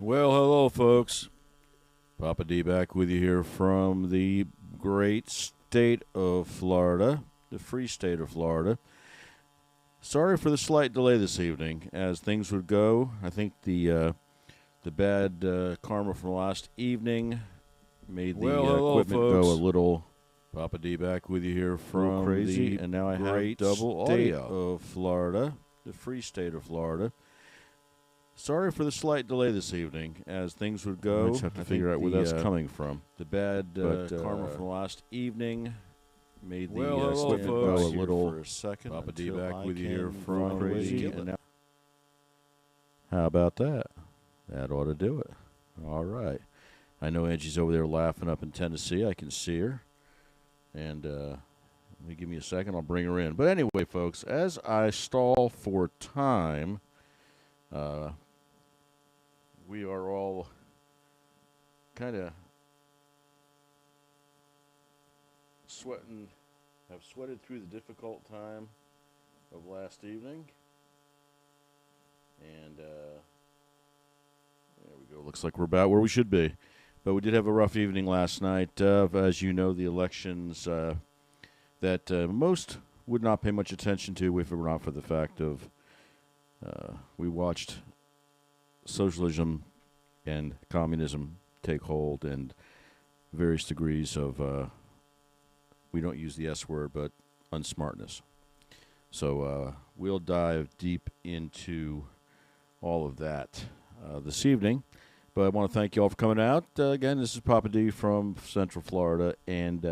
Well, hello, folks. Papa D back with you here from the great state of Florida, the free state of Florida. Sorry for the slight delay this evening. As things would go, I think the bad karma from last evening made the Well, hello, equipment go a folks. little. Papa D back with you here from crazy, the and now I have great double state audio of Florida, the free state of Florida. Sorry for the slight delay this evening. As things would go, I just have to I figure think out where the, that's coming from. The bad karma from last evening made the Well, hello, equipment go folks. a Here little. for a second Papa D until back I with you can here from crazy. and now, how about that? That ought to do it. All right. I know Angie's over there laughing up in Tennessee. I can see her. And let me give me a second. I'll bring her in. But anyway, folks, as I stall for time, we are all kind of have sweated through the difficult time of last evening. And there we go. Looks like we're about where we should be. But we did have a rough evening last night. As you know, the elections that most would not pay much attention to if it were not for the fact of we watched socialism and communism take hold and various degrees of, we don't use the S word, but unsmartness. So we'll dive deep into all of that this evening. But I want to thank you all for coming out. Again, this is Papa D from Central Florida, and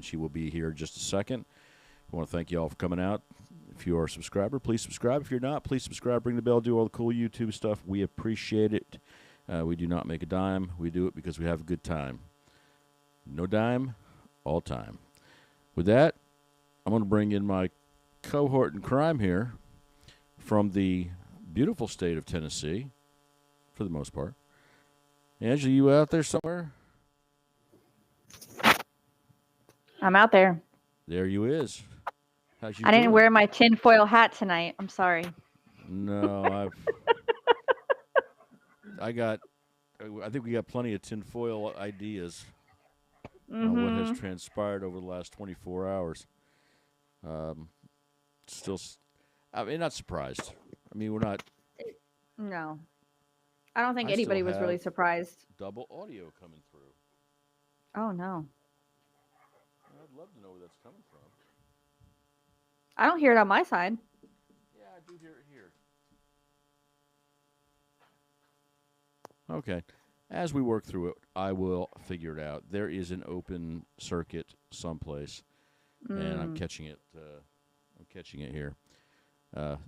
she will be here in just a second. I want to thank you all for coming out. If you are a subscriber, please subscribe. If you're not, please subscribe. Ring the bell. Do all the cool YouTube stuff. We appreciate it. We do not make a dime. We do it because we have a good time. No dime, all time. With that, I'm going to bring in my cohort in crime here from the beautiful state of Tennessee, for the most part. Angela, you out there somewhere? I'm out there. There you is. How's you I didn't doing? wear my tinfoil hat tonight. I'm sorry. No, I think we got plenty of tinfoil ideas on what has transpired over the last 24 hours. I mean, not surprised. I mean, we're not. No. I don't think I still anybody was really have surprised. Double audio coming through. Oh, no. I'd love to know where that's coming from. I don't hear it on my side. Yeah, I do hear it here. Okay. As we work through it, I will figure it out. There is an open circuit someplace, and I'm catching it. I'm catching it here.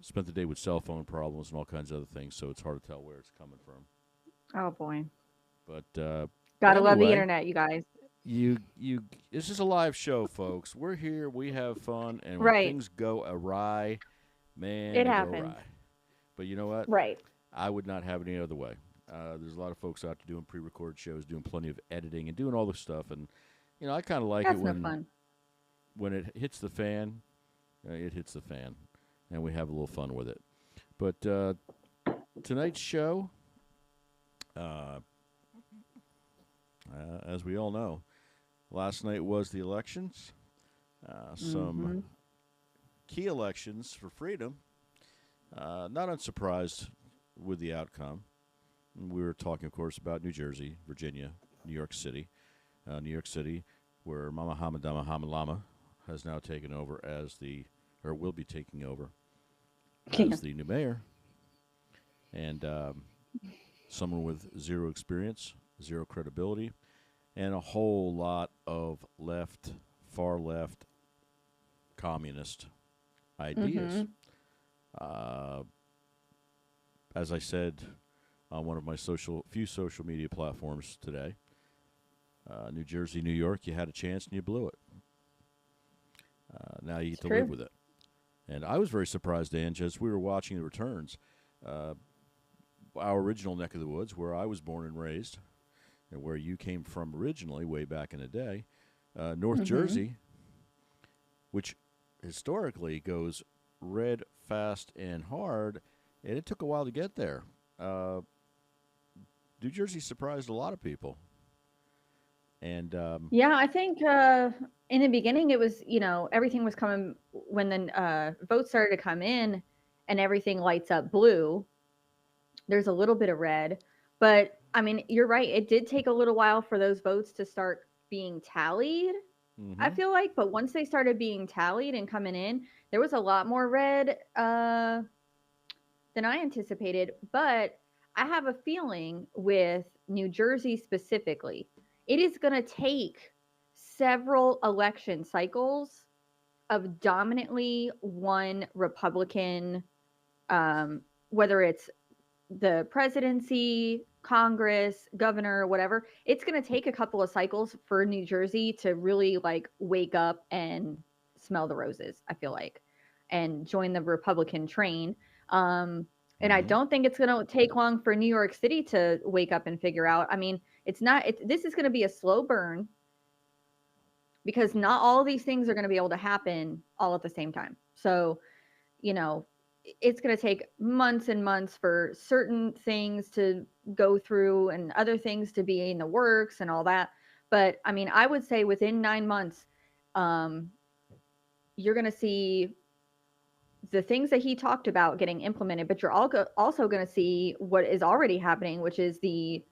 Spent the day with cell phone problems and all kinds of other things, so it's hard to tell where it's coming from. Oh, boy. But Gotta love the anyway, internet, you guys. This is a live show, folks. We're here. We have fun, and when Right. things go awry, man, It they go happens. awry. But you know what? Right. I would not have it any other way. There's a lot of folks out there doing pre-recorded shows, doing plenty of editing, and doing all this stuff. And I kind of like That's it no fun. when it hits the fan. It hits the fan, and we have a little fun with it. But tonight's show, as we all know, last night was the elections. Some key elections for freedom. Not unsurprised with the outcome. We were talking, of course, about New Jersey, Virginia, New York City. New York City, where Mama Hamadama Hamalama has now taken over or will be taking over as the new mayor. And someone with zero experience, zero credibility, and a whole lot of far left, communist ideas. As I said on one of my few social media platforms today, New Jersey, New York, you had a chance and you blew it. Now you get to live with it. And I was very surprised, Ange, as we were watching the returns. Our original neck of the woods, where I was born and raised, and where you came from originally, way back in the day, North Jersey, which historically goes red, fast, and hard, and it took a while to get there. New Jersey surprised a lot of people, and Yeah, I think in the beginning it was, everything was coming when the votes started to come in and everything lights up blue. There's a little bit of red, but I mean, you're right. It did take a little while for those votes to start being tallied, I hmm feel like, but once they started being tallied and coming in, there was a lot more red than I anticipated. But I have a feeling with New Jersey specifically, it is going to take several election cycles of dominantly one Republican, whether it's the presidency, Congress, governor, whatever. It's going to take a couple of cycles for New Jersey to really like wake up and smell the roses, I feel like, and join the Republican train. And I hmm don't think it's going to take long for New York City to wake up and figure out. I mean, it's not, this is going to be a slow burn because not all these things are going to be able to happen all at the same time. So, you know, it's going to take months and months for certain things to go through and other things to be in the works and all that. But I mean, I would say within 9 months, um, you're going to see the things that he talked about getting implemented, but you're also going to see what is already happening, which is the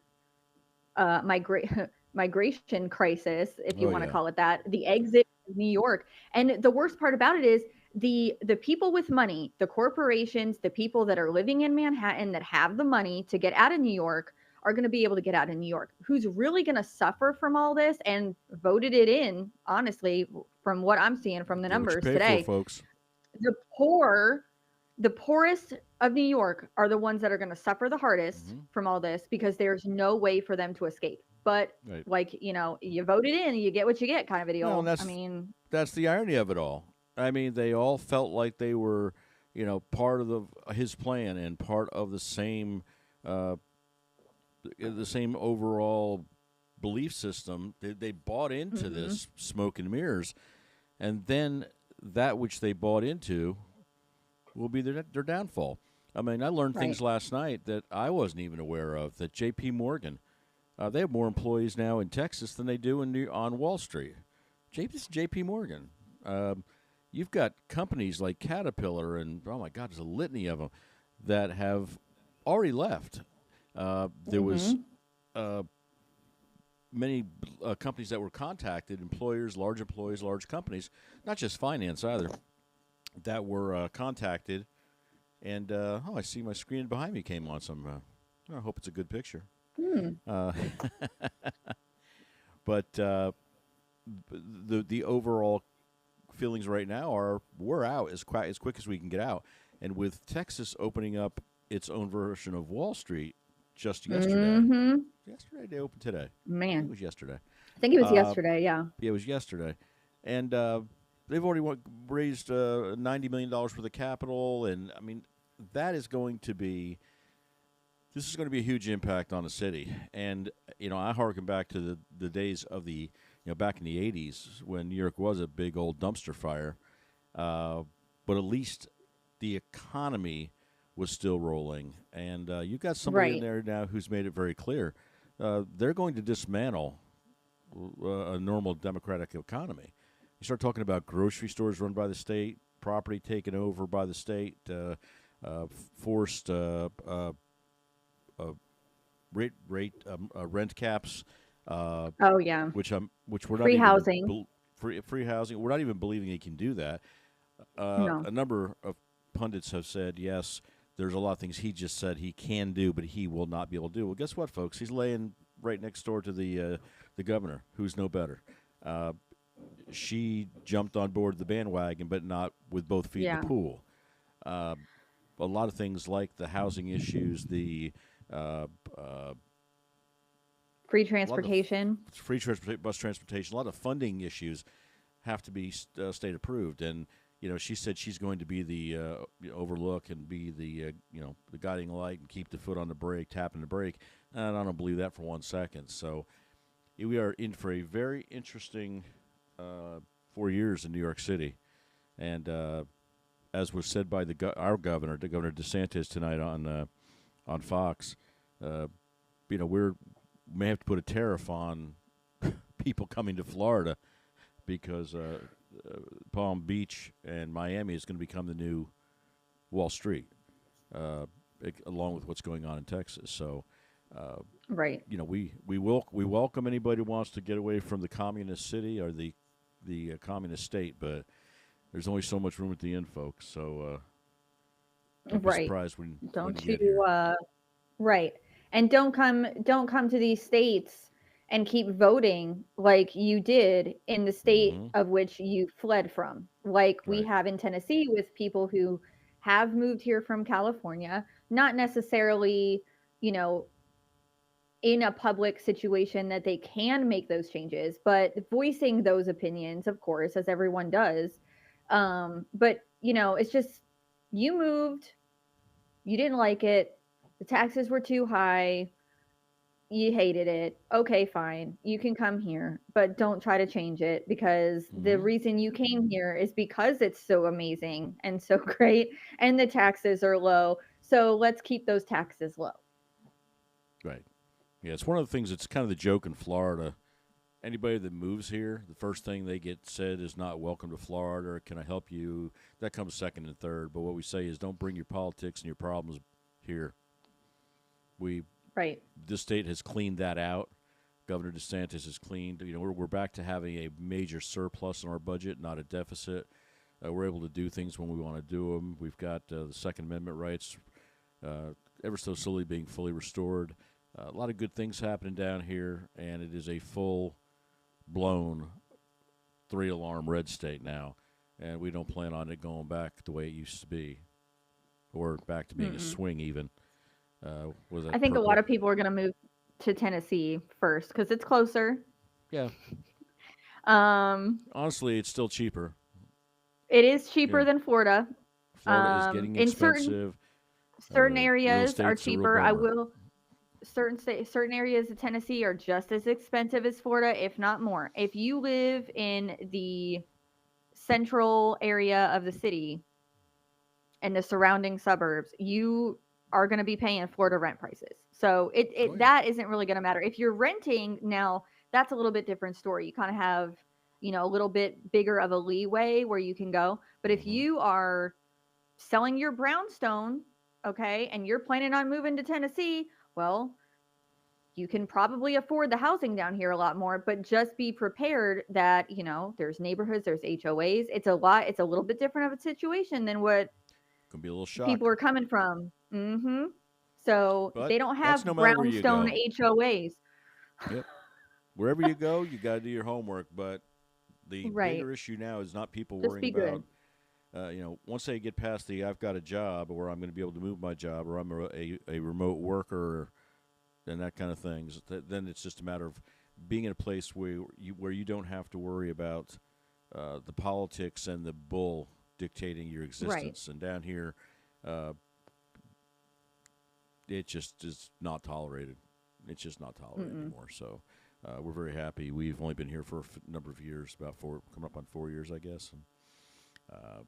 migration crisis, if you oh want to yeah, call it that, the exit of New York. And the worst part about it is the people with money, the corporations, the people that are living in Manhattan that have the money to get out of New York are going to be able to get out of New York. Who's really going to suffer from all this and voted it in, honestly, from what I'm seeing from the get what you numbers pay for, today, folks. the poor, the poorest of New York are the ones that are going to suffer the hardest hmm from all this because there's no way for them to escape. But Right. like, you voted in, you get what you get kind of a No, and deal. I mean, that's the irony of it all. I mean, they all felt like they were, part of his plan and part of uh, the same overall belief system. They bought into mhm, this smoke and mirrors, and then that which they bought into will be their downfall. I mean, I learned right. things last night that I wasn't even aware of. That J.P. Morgan, they have more employees now in Texas than they do on Wall Street. J.P. Morgan. Um, you've got companies like Caterpillar and oh my God, there's a litany of them that have already left. There was Mhm. uh, many companies that were contacted, large employers, large companies, not just finance either, that were contacted. And I see my screen behind me came on some. I hope it's a good picture. Hmm. Uh, but the overall feelings right now are we're out as quick as we can get out. And with Texas opening up its own version of Wall Street just yesterday, Mhm. they opened today. I think it Man, was yesterday. I think it was Uh, yesterday. Yeah. yeah, it was yesterday, and they've already raised $90 million for the capital, and I mean that is going to be this is going to be a huge impact on the city. And I harken back to the days of back in the '80s when New York was a big old dumpster fire, but at least the economy was still rolling, and you've got somebody in Right. there now who's made it very clear they're going to dismantle a normal democratic economy. You start talking about grocery stores run by the state, property taken over by the state, forced uh, rent caps, uh, Oh yeah. which we're not Free even housing. free housing. We're not even believing he can do that. No. A number of pundits have said yes. There's a lot of things he just said he can do, but he will not be able to do. Well, guess what, folks? He's laying right next door to the governor, who's no better. Uh, she jumped on board the bandwagon, but not with both feet in the Yeah. pool. Uh, a lot of things like the housing issues, the uh, uh, Free a lot of the transportation. bus transportation, a lot of funding issues have to be state approved. And she said she's going to be the overlook and be the guiding light and keep the foot on the brake, tapping the brake. And I don't believe that for 1 second. So we are in for a very interesting 4 years in New York City, and as was said by our governor, Governor DeSantis tonight on Fox. Uh, we may have to put a tariff on people coming to Florida because Palm Beach and Miami is going to become the new Wall Street, along with what's going on in Texas. So, Right. we welcome anybody who wants to get away from the communist city or the communist state, but there's only so much room at the inn, folks. So don't be Right. surprised when Don't you get here. right. And don't come to these states and keep voting like you did in the state Hmm. of which you fled from. Like we Right. have in Tennessee with people who have moved here from California, not necessarily, you know, in a public situation that they can make those changes, but voicing those opinions, of course, as everyone does. But it's just you moved, you didn't like it, the taxes were too high, you hated it. Okay, fine. You can come here, but don't try to change it because the Hmm. reason you came here is because it's so amazing and so great and the taxes are low. So let's keep those taxes low. Right. Yeah, it's one of the things that's kind of the joke in Florida. Anybody that moves here, the first thing they get said is not welcome to Florida or can I help you? That comes second and third. But what we say is don't bring your politics and your problems here. We Right. This state has cleaned that out. Governor DeSantis has cleaned. We're back to having a major surplus in our budget, not a deficit. We're able to do things when we want to do them. We've got the Second Amendment rights ever so slowly being fully restored. A lot of good things happening down here, and it is a full-blown three-alarm red state now, and we don't plan on it going back the way it used to be, or back to being a Mm-mm. swing even. Was I that think a lot purple? of people are going to move to Tennessee first because it's closer. Yeah. Um, Honestly, it's still cheaper. it is You cheaper know, than Florida. Florida is getting In certain expensive. certain Real areas are estate's a real cheaper. I bummer. will certain areas of Tennessee are just as expensive as Florida, if not more. If you live in the central area of the city and the surrounding suburbs, you are going to be paying Florida rent prices. So Oh yeah. that isn't really going to matter. If you're renting now, that's a little bit different story. You kind of have, a little bit bigger of a leeway where you can go. But if Hmm. you are selling your brownstone, okay, and you're planning on moving to Tennessee, well, you can probably afford the housing down here a lot more, but just be prepared that, there's neighborhoods, there's HOAs. It's a little bit different of a situation than what Can be a little people shock, are coming from. So but they don't that's have no matter where you brownstone go. HOAs. Yep. Wherever you go, you got to do your homework. But the Right. bigger issue now is not people Just worrying be about, good. once they get past the I've got a job or I'm going to be able to move my job or I'm a remote worker and that kind of things, then it's just a matter of being in a place where you don't have to worry about the politics and the bull dictating your Right. existence. And down here, uh, it just is not tolerated. It's just not tolerated Mm-mm. anymore. So we're very happy. We've only been here for a number of years, about coming up on 4 years, I guess. And uh,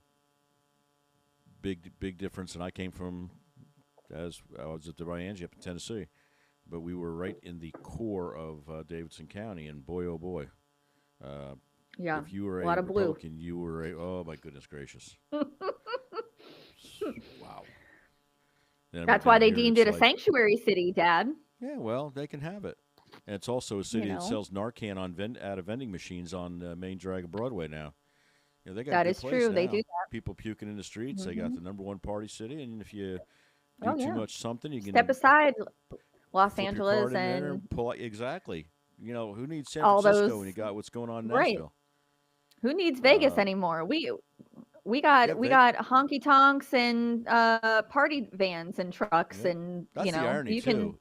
big difference. And I came from, as I was at the Ryangie up in Tennessee, but we were right in the core of Davidson County, and boy, oh boy, uh, Yeah. if you were A a lot of blue. Republican, you were oh my goodness gracious, wow. Then I moved That's why down they here. deemed It's it a like, sanctuary city, Dad. yeah, well, they can have it. And it's also a You city that know, sells Narcan out of vending machines on Main Drag of Broadway now. They got a that good is place true. They do now. that. People puking in the streets. They got Hmm. the number one party city, and if you do Oh, too yeah. much something, you Step can aside, Los flip your Angeles card in there and and pull out. Exactly. Who needs San all Francisco when you those. got what's going on in Right. Nashville? Who needs Vegas Uh, anymore? We yeah, got we Vic. got honky tonks and party vans and trucks Yep. and That's the irony you can. too.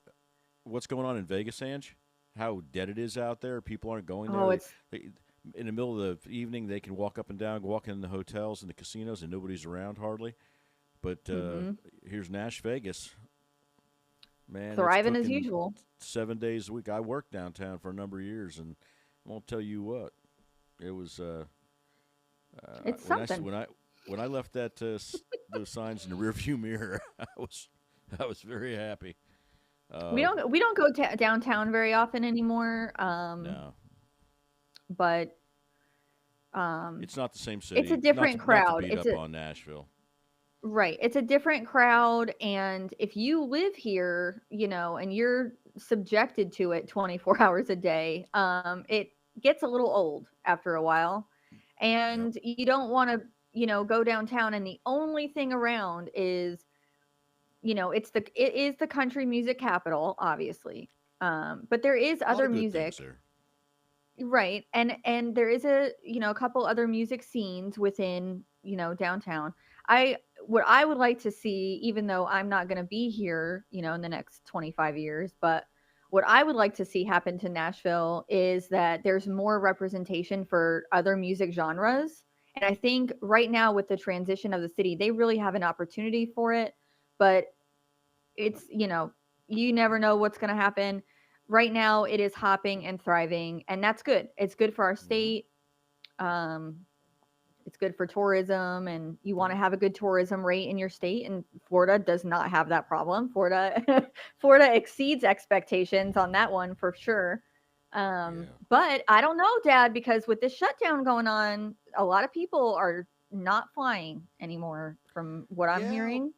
What's going on in Vegas, Ange? How dead it is out there. People aren't going there. Oh, it's They in the middle of the evening, they can walk up and down, walk in the hotels and the casinos, and nobody's around hardly. But hmm here's Nash Vegas. Man, it's thriving as cooking usual. 7 days a week. I worked downtown for a number of years, and I won't tell you what. It was It's when I something. when I left those signs in the rearview mirror. I was very happy. We Uh, don't go downtown very often anymore. no, But um, it's not the same it's a city. different Not to crowd. beat It's up a on Nashville. Right. It's a different crowd. And if you live here, and you're subjected to it 24 hours a day, it gets a little old after a while. Yep. And you don't want to, go downtown and the only thing around is, it is the country music capital, obviously. But there is A lot other of good things music. there. Right. And there is a couple other music scenes within, downtown. I What I would like to see, even though I'm not going to be here, in the next 25 years, but what I would like to see happen to Nashville is that there's more representation for other music genres. And I think right now with the transition of the city, they really have an opportunity for it, but it's, you never know what's going to happen. Right now, it is hopping and thriving, and that's good. It's good for our Hmm. state. Um, it's good for tourism, and you want to have a good tourism rate in your state. And Florida does not have that problem. Florida, Florida exceeds expectations on that one for sure. Yeah. But I don't know, Dad, because with this shutdown going on, a lot of people are not flying anymore, from what I'm Yeah, hearing.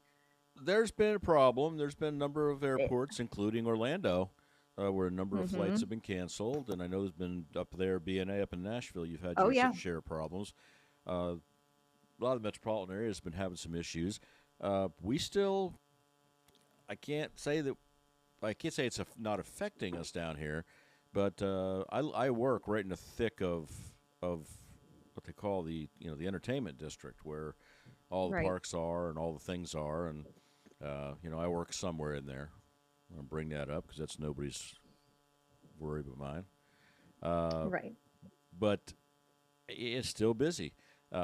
there's been a problem. There's been a number of It, airports, including Orlando, where a number of flights mm-hmm. have been canceled. And I know there's been up there, BNA up in Nashville, you've had Oh your yeah. share of problems. Uh, a lot of the metropolitan areas have been having some issues. We still, I can't say that, I can't say it's not affecting us down here, but I work right in the thick of what they call the entertainment district, where all the Right. parks are and all the things are, and I work somewhere in there. I'll bring that up because that's nobody's worry but mine. Uh, Right. but it's still busy.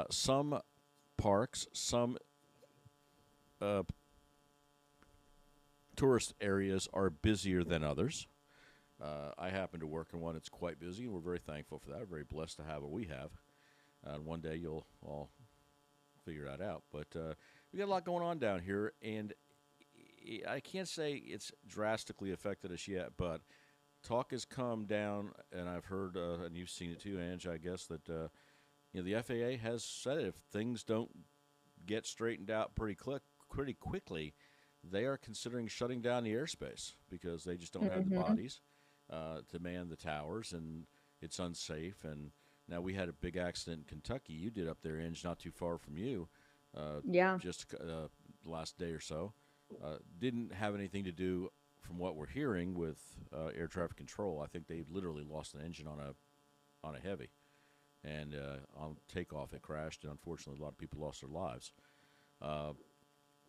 Some parks, some uh, tourist areas are busier than others. I happen to work in one that's quite busy, and we're very thankful for that. We're very blessed to have what we have. And one day you'll all figure that out. But we got a lot going on down here, and I can't say it's drastically affected us yet, but talk has come down, and I've heard, and you've seen it too, Ange, I guess, that the FAA has said if things don't get straightened out pretty quickly, they are considering shutting down the airspace because they just don't have the Mhm. bodies to man the towers, and it's unsafe. And now we had a big accident in Kentucky. You did up there, Inge, not too far from you, uh, Yeah. just last day or so. Didn't have anything to do, from what we're hearing, with air traffic control. I think they literally lost an engine on a heavy, and on takeoff it crashed, and unfortunately a lot of people lost their lives. Uh,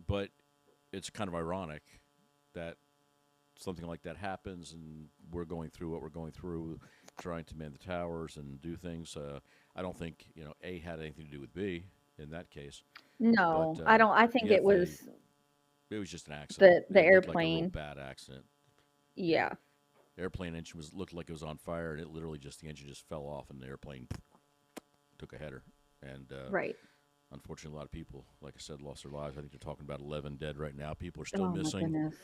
but it's kind of ironic that something like that happens, and we're going through what we're going through, trying to man the towers and do things. I don't think A had anything to do with B in that case, but No, I don't. I think the it FAA, was it was just an accident. the It looked like a real airplane. bad accident. Yeah, Yeah. airplane engine looked like it was on fire, and it literally just the engine just fell off, and the airplane took a header. And Right. unfortunately, a lot of people, like I said, lost their lives. I think they're talking about 11 dead right now. People are still Oh my missing. goodness.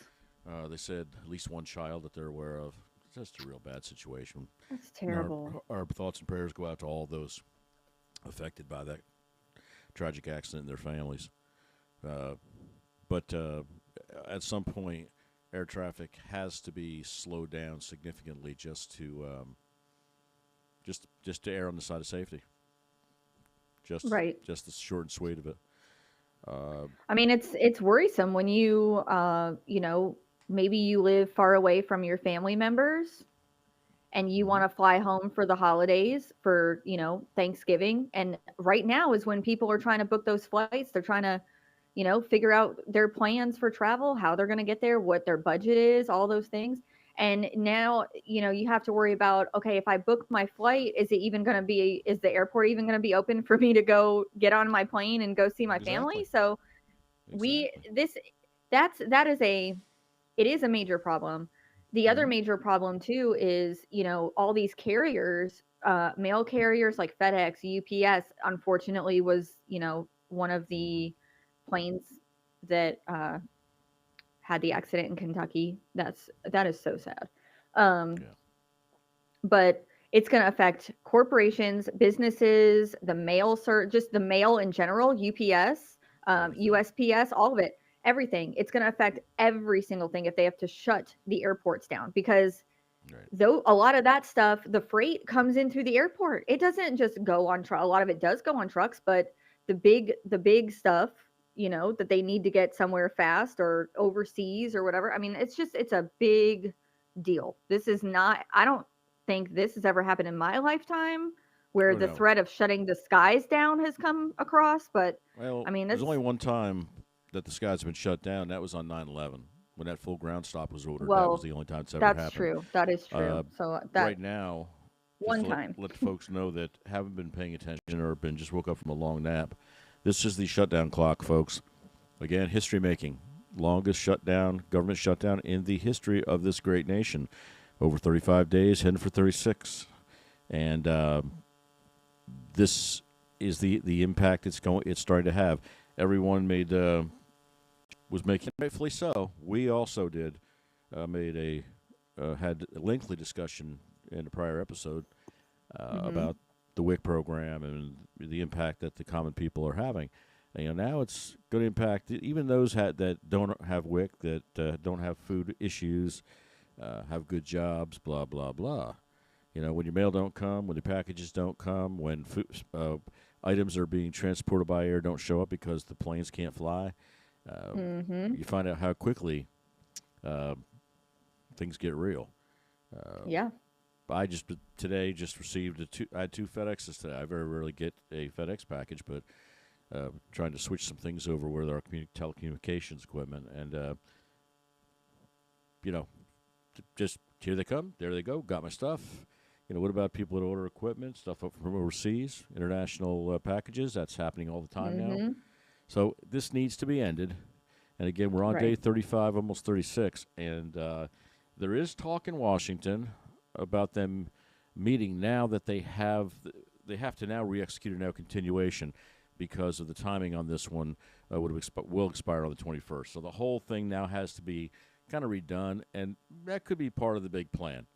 They said at least one child that they're aware of. It's just a real bad situation. That's Our, terrible. our thoughts and prayers go out to all those affected by that tragic accident and their families. Uh, but at some point, air traffic has to be slowed down significantly just to err on the side of safety. Right. Just the short and sweet of it. Uh, I mean, it's worrisome when maybe you live far away from your family members and you mm-hmm. want to fly home for the holidays for, Thanksgiving. And right now is when people are trying to book those flights. They're trying to, figure out their plans for travel, how they're going to get there, what their budget is, all those things. And now, you have to worry about, okay, if I book my flight, is the airport even going to be open for me to go get on my plane and go see my family? Exactly. So we, Exactly. this, that is it is a major problem. The other Mm-hmm. major problem too is, all these carriers, mail carriers like FedEx, UPS, unfortunately was, one of the planes that had the accident in Kentucky. That is so sad. Um, Yeah. but it's going to affect corporations, businesses, the mail, just the mail in general, UPS, Everything. USPS, all of it, everything. It's going to affect every single thing if they have to shut the airports down because Right. though a lot of that stuff, the freight comes in through the airport. It doesn't just go on truck. A lot of it does go on trucks, but the big stuff, that they need to get somewhere fast or overseas or whatever. I mean, it's a big deal. This is not I don't think this has ever happened in my lifetime where Oh the no. threat of shutting the skies down has come across, but Well, I mean, there's it's only one time that the skies have been shut down. That was on 9/11 when that full ground stop was ordered. That was well, the only time it's ever that's happened. true. That is Uh, true. So that right now, just one to time. let the folks know that haven't been paying attention or been just woke up from a long nap. This is the shutdown clock, folks. Again, history making. Longest shutdown, government shutdown in the history of this great nation. Over 35 days, heading for 36. And this is the impact it's starting to have. Everyone was making, rightfully so. We also did had a lengthy discussion in a prior episode about the WIC program and the impact that the common people are having. And now it's going to impact even those that don't have WIC, that don't have food issues, have good jobs, blah blah blah. When your mail don't come, when the packages don't come, when items are being transported by air don't show up because the planes can't fly, Mhm. you find out how quickly things get real. Yeah. I today received I had two FedExes today. I very rarely get a FedEx package, but trying to switch some things over with our telecommunications equipment, and just here they come, there they go, got my stuff. What about people that order equipment, stuff up from overseas, international packages? That's happening all the time now. Mhm. So this needs to be ended. And again, we're on day Right. 35, almost 36, and there is talk in Washington about them meeting now that they have to now re-execute a now continuation because of the timing on this one will expire on the 21st. So the whole thing now has to be kind of redone, and that could be part of the big plan.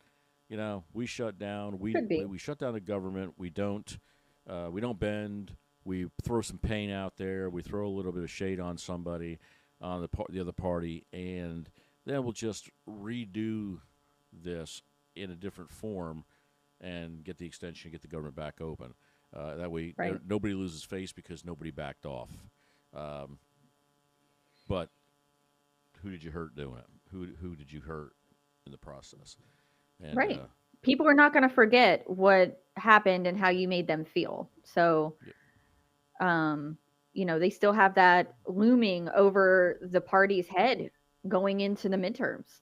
We shut down. Could be. We shut down the government. We don't bend. We throw some pain out there. We throw a little bit of shade on somebody, on the other party, and then we'll just redo this in a different form and get the extension, get the government back open. That way, Right. nobody loses face because nobody backed off. But who did you hurt doing it? Who did you hurt in the process? And Right. People are not going to forget what happened and how you made them feel. So, yeah, they still have that looming over the party's head going into the midterms.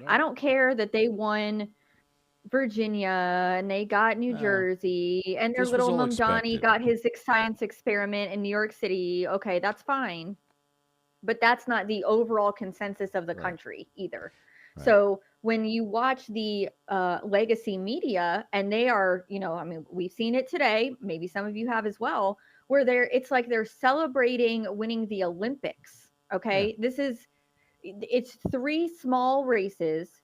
I right. don't care that they won Virginia and they got New Jersey and their This was little all Mamdani expected. got his science experiment in New York City. Okay, that's fine. But that's not the overall consensus of the Right. country either. Right. So when you watch the legacy media, and they are, I mean, we've seen it today. Maybe some of you have as well, where it's like they're celebrating winning the Olympics. Yeah. Okay, it's three small races.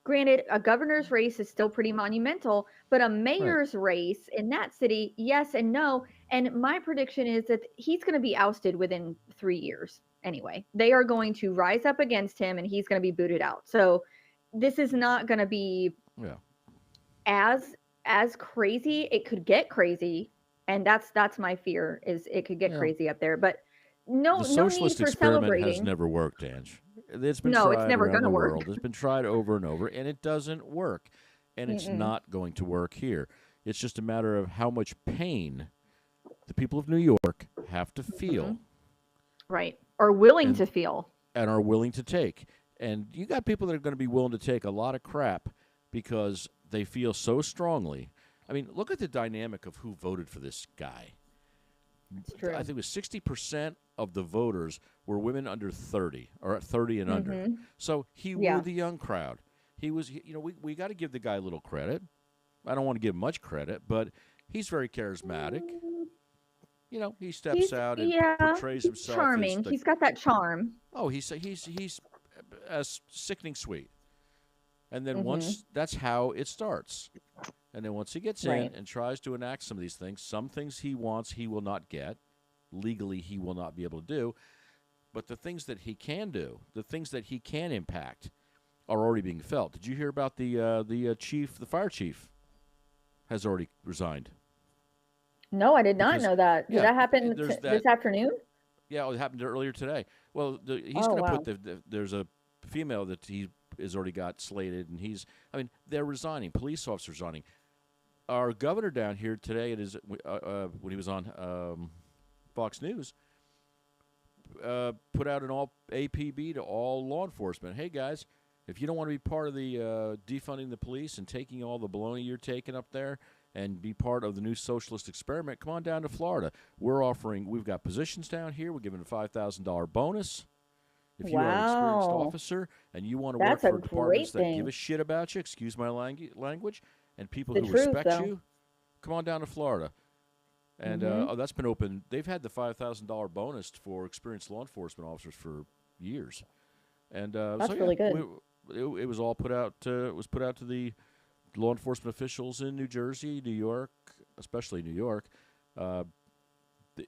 Granted, a governor's race is still pretty monumental, but a Right. mayor's race in that city, yes and no. And my prediction is that he's going to be ousted within 3 years anyway. They are going to rise up against him and he's going to be booted out. So this is not going to be Yeah. as crazy. It could get crazy, and that's my fear is it could get Yeah. crazy up there. But no The no need socialist for experiment has celebrating. never worked, Ange. It's been No, it's tried never around going to the work. world. It's been tried over and over, and it doesn't work. And it's Mm-mm. not going to work here. It's just a matter of how much pain the people of New York have to feel Mhm. Right. Or willing and to feel. are willing to take. And you got people that are going to be willing to take a lot of crap because they feel so strongly. I mean, look at the dynamic of who voted for this guy. It's true. I think it was 60% of the voters were women under 30 or at 30 and under. Mhm. So he Yeah. wooed the young crowd. We got to give the guy a little credit. I don't want to give much credit, but he's very charismatic. Mm, He steps out and yeah, portrays he's himself as charming. the He's got that charm. oh, he's sickening sweet. And then Mm-hmm. once that's how it starts. And then once he gets in Right. and tries to enact some of these things, some things he wants he will not get. Legally, he will not be able to do. But the things that he can do, the things that he can impact, are already being felt. Did you hear about the chief, the fire chief, has already resigned? No, I did not Because know that. Did yeah, that happen there's that. this afternoon? Yeah, it happened earlier today. Well, he's Oh, going to put wow. there's a female that he has already got slated, and I mean, they're resigning. Police officers resigning. Our governor down here today, when he was on Fox News, put out an all APB to all law enforcement. Hey guys, if you don't want to be part of the defunding the police and taking all the baloney you're taking up there and be part of the new socialist experiment, come on down to Florida. We've got positions down here. We're giving a $5,000 bonus. If you are an experienced Wow. officer and you want to work That's a for departments great that give thing. a shit about you, excuse my language, and people The who truth, respect though. you, come on down to Florida. And Mm-hmm. that's been open. They've had the $5,000 bonus for experienced law enforcement officers for years. And That's so yeah, really good. it was all put out. It was put out to the law enforcement officials in New Jersey, New York, especially New York. Uh,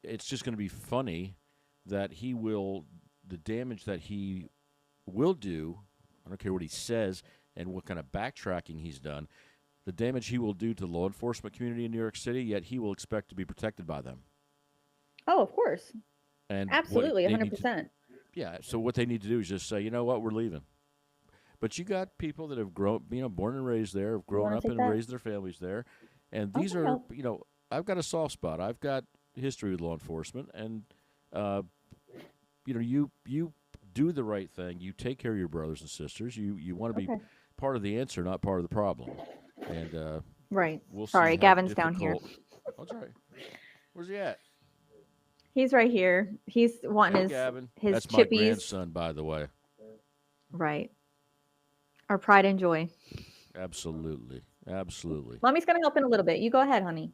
it's just going to be funny that the damage that he will do. I don't care what he says and what kind of backtracking he's done. The damage he will do to the law enforcement community in New York City, yet he will expect to be protected by them. Oh, of course. And Absolutely, what they need to, 100%. yeah. So what they need to do is just say, you know what, we're leaving. But you got people that have grown, born and raised there, have You grown want up to take and that? raised their families there, and these Okay. are, I've got a soft spot. I've got history with law enforcement, and you do the right thing. You take care of your brothers and sisters. You want to be Okay. part of the answer, not part of the problem. And Right. we'll Sorry, see how Gavin's down here. difficult. Oh, that's all right. Where's he at? He's right here. He's wanting Hey, Gavin. his That's my chippies. grandson, by the way. Right. Our pride and joy. Absolutely. Absolutely. Mommy's gonna help in a little bit. You go ahead, honey.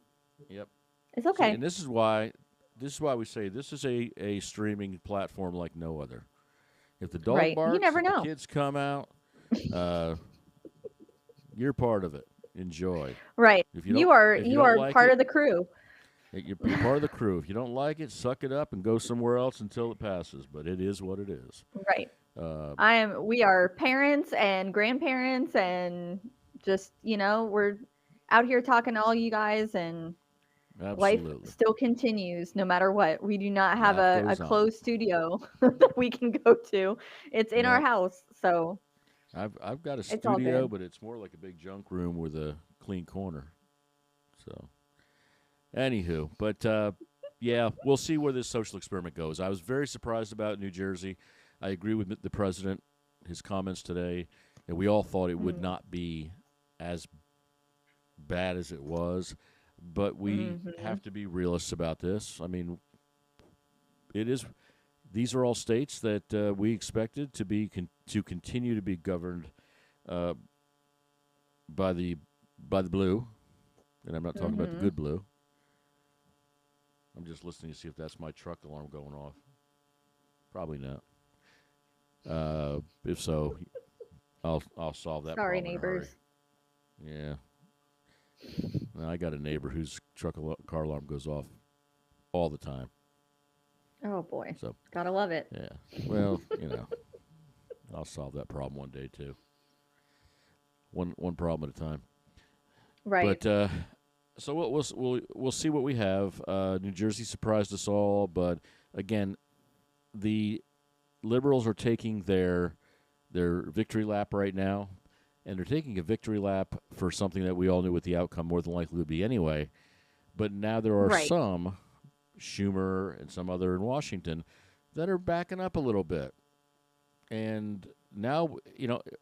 Yep. It's See, okay. and this is why we say this is a streaming platform like no other. If the dog Right. barks, You never if the know. kids come out, you're part of it. Enjoy. Right. If you You don't, are if you you don't are like part it, of the crew. you're part of the crew. If you don't like it, suck it up and go somewhere else until it passes. But it is what it is. Right. Uh, We are parents and grandparents and just, we're out here talking to all you guys and life absolutely. still continues no matter what. We do not have Life a goes on. closed studio that we can go to. It's in our No, house, so I've got a it's all studio, good. but it's more like a big junk room with a clean corner. So, anywho, but yeah, we'll see where this social experiment goes. I was very surprised about New Jersey. I agree with the president, his comments today, and we all thought it would Mm. not be as bad as it was, but we Mhm. have to be realists about this. I mean, it is. These are all states that we expected to continue to be governed uh, by the blue, and I'm not talking about the Mhm. good blue. I'm just listening to see if that's my truck alarm going off. Probably not. If so, I'll solve that Sorry, problem in a hurry. neighbors. Yeah. Well, I got a neighbor whose car alarm goes off all the time. Oh boy. So Gotta love it. yeah. Well, I'll solve that problem one day too. One problem at a time. Right. But so we'll see what we have. New Jersey surprised us all, but again, the liberals are taking their victory lap right now, and they're taking a victory lap for something that we all knew what the outcome more than likely would be anyway. But now there are Right. some, Schumer and some other in Washington, that are backing up a little bit. And now,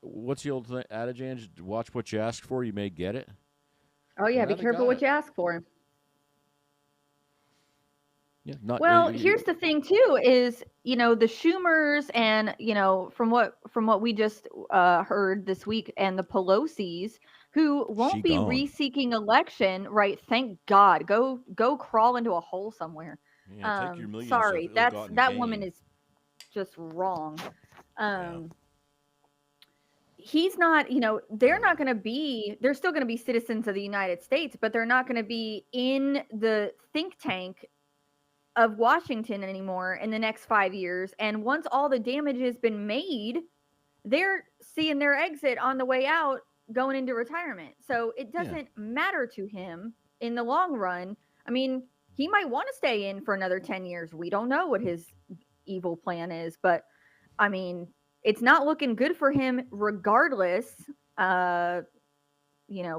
what's the old adage, Ange? Watch what you ask for, you may get it. Oh yeah, Well, be now they careful got what it. you ask for. Yeah, not Well, here's the thing too is, the Schumers and, from what we just heard this week and the Pelosi's who she won't be gone. re-seeking election, right? Thank God. Go crawl into a hole somewhere. Yeah, take your millions Sorry, of ill-gotten that woman gain. is just wrong. Yeah. Um he's not, they're not going to be, they're still going to be citizens of the United States, but they're not going to be in the think tank of Washington anymore in the next 5 years. And once all the damage has been made, they're seeing their exit on the way out, going into retirement. So it doesn't matter to him in the long run. I mean, he might want to stay in for another 10 years. We don't know what his evil plan is, but I mean, it's not looking good for him regardless.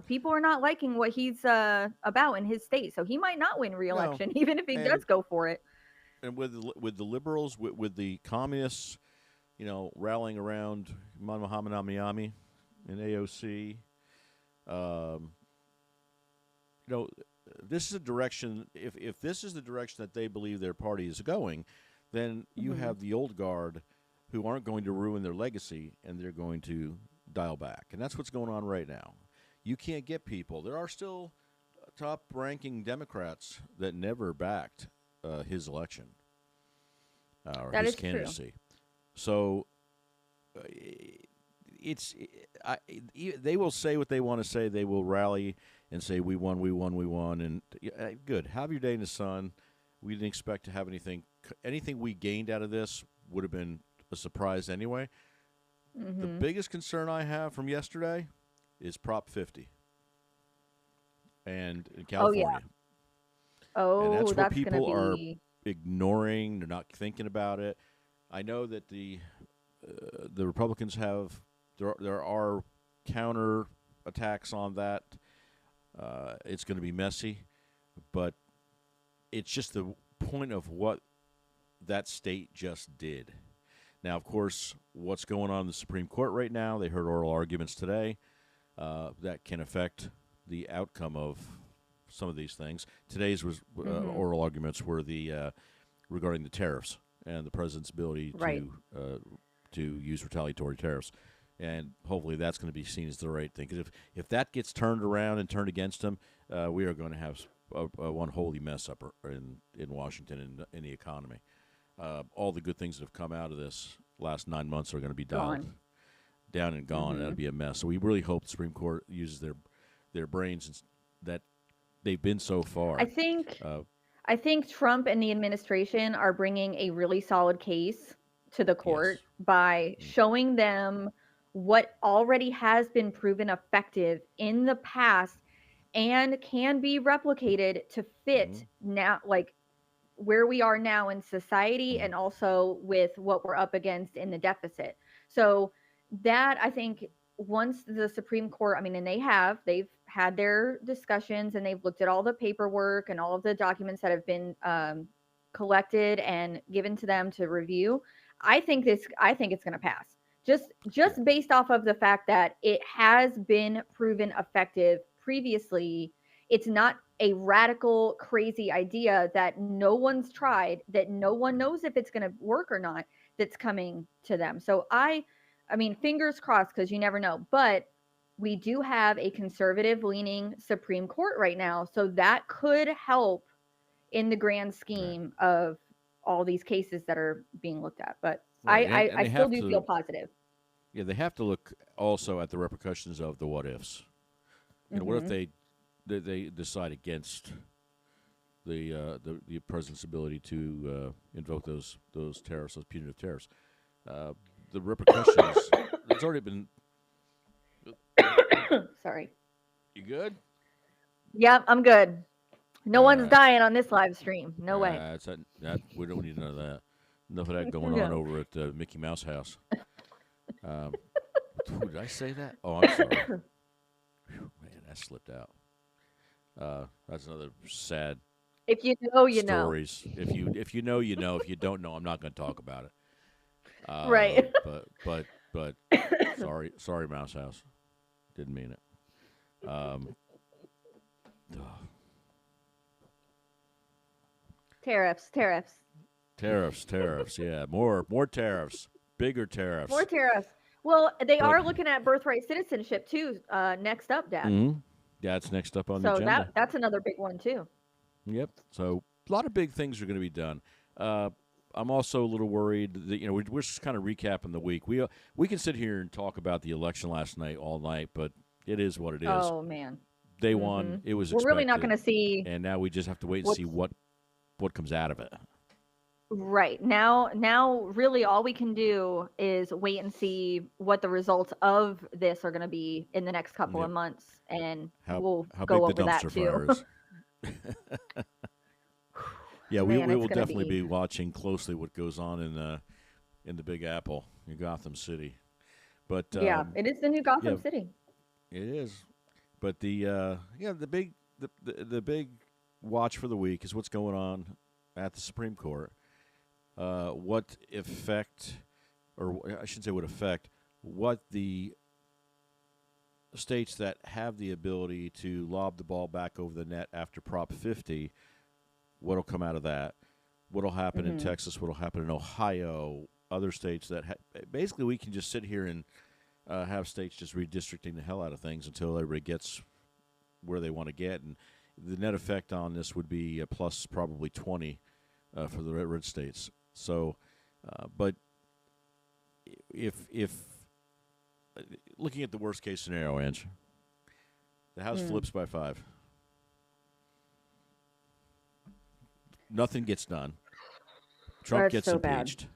People are not liking what he's about in his state, so he might not win re-election, No, even if he does go for it. And with the liberals, with the communists, rallying around Muhammad al-Niyami and AOC, this is a direction. If this is the direction that they believe their party is going, then you have the old guard who aren't going to ruin their legacy, and they're going to dial back. And that's what's going on right now. You can't get people. There are still top-ranking Democrats that never backed his election or That his is true. candidacy. So they will say what they want to say. They will rally and say, we won, we won, we won. And good. Have your day in the sun. We didn't expect to have anything we gained out of this would have been a surprise anyway. The biggest concern I have from yesterday is Prop 50 and in California. And that's what people are ignoring. They're not thinking about it. I know that the Republicans there are counter attacks on that. It's going to be messy, but it's just the point of what that state just did. Now, of course, what's going on in the Supreme Court right now, they heard oral arguments today that can affect the outcome of some of these things. Today's oral arguments were regarding the tariffs and the president's ability to use retaliatory tariffs. And hopefully that's going to be seen as the right thing. Because if that gets turned around and turned against him, we are going to have one holy mess up in Washington and in the economy. All the good things that have come out of this last 9 months are going to be down and gone, and that'll be a mess. So we really hope the Supreme Court uses their brains that they've been so far. I think Trump and the administration are bringing a really solid case to the court by showing them what already has been proven effective in the past and can be replicated to fit now, like where we are now in society and also with what we're up against in the deficit. So that, I think, once the Supreme Court, and they've had their discussions and they've looked at all the paperwork and all of the documents that have been collected and given to them to review. I think it's going to pass. Just based off of the fact that it has been proven effective previously. It's not a radical, crazy idea that no one's tried, that no one knows if it's going to work or not, that's coming to them. So I mean, fingers crossed, because you never know. But we do have a conservative-leaning Supreme Court right now, so that could help in the grand scheme of all these cases that are being looked at. But I still do feel positive. Yeah, they have to look also at the repercussions of the what ifs. What if they decide against the president's ability to invoke those tariffs, those punitive tariffs? The repercussions. It's already been. Sorry. You good? Yep, I'm good. No one's dying on this live stream. No way. We don't need none of that. Enough of that going on over at Mickey Mouse house. Did I say that? Oh, I'm sorry. Whew, man, that slipped out. That's another sad. If you know, you stories. Know. If you know, you know. If you don't know, I'm not going to talk about it. Right. But sorry, Mouse House. Didn't mean it. Tariffs. Yeah, more tariffs, bigger tariffs. More tariffs. Well, they are looking at birthright citizenship too. Next up, Dad. Mm-hmm. Yeah, it's next up on the agenda. So that's another big one too. Yep. So a lot of big things are going to be done. I'm also a little worried that we're just kind of recapping the week. We can sit here and talk about the election last night all night, but it is what it is. Oh man. Day Hmm. one, it was We're really not going expected, to see and now we just have to wait and see what's what comes out of it. right now. Now, really, all we can do is wait and see what the results of this are going to be in the next couple Yep. of months, and How we'll how big go the over that dumpster too. fire is. Yeah, we Man, we it's will going to definitely be. be watching closely what goes on in the Big Apple in Gotham City. But Yeah, it is the new yeah, Gotham City. it is. But the big watch for the week is what's going on at the Supreme Court. What effect, or I shouldn't say what effect, what the states that have the ability to lob the ball back over the net after Prop 50, what'll come out of that? What'll happen in Hmm. Texas? What'll happen in Ohio? Other states that basically we can just sit here and have states just redistricting the hell out of things until everybody gets where they want to get, and the net effect on this would be a plus probably 20 for the red states. So, but if looking at the worst case scenario, Ange, the House Mm. flips by 5. Nothing gets done. Trump That's gets so bad. impeached.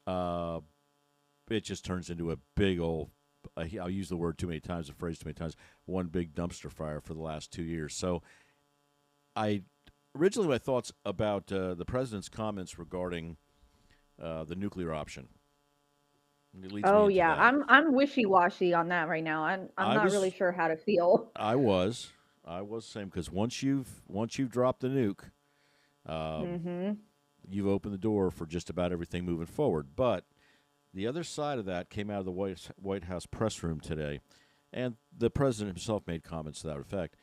Uh, it just turns into a big old. I'll use the word too many times, the phrase too many times. One big dumpster fire for the last 2 years. So, I originally my thoughts about the president's comments regarding the nuclear option. It leads me Oh into yeah, that. I'm wishy-washy on that right now. I'm I not really was, sure how to feel. I was, I was the same because once you've dropped the nuke, um, Hmm. you've opened the door for just about everything moving forward. But the other side of that came out of the White House press room today, and the president himself made comments to that effect.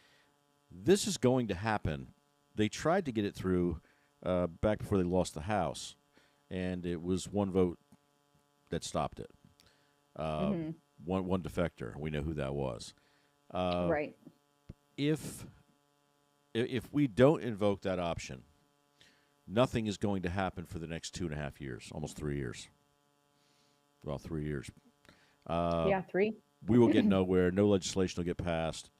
This is going to happen. They tried to get it through back before they lost the House, and it was one vote that stopped it. Uh, Hmm. one defector. We know who that was. Uh, Right. if if we don't invoke that option, nothing is going to happen for the next 2.5 years, almost 3 years. Well, 3 years. Uh, Yeah, 3. we will get nowhere. No legislation will get passed.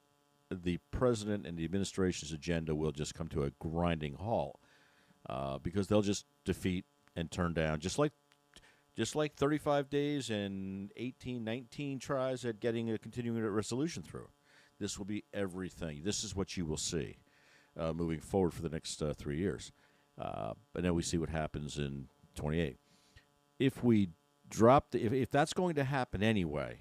The president and the administration's agenda will just come to a grinding halt because they'll just defeat and turn down, just like 35 days and 18, 19 tries at getting a continuing resolution through. This will be everything. This is what you will see moving forward for the next 3 years. And then we see what happens in 28. If we if that's going to happen anyway,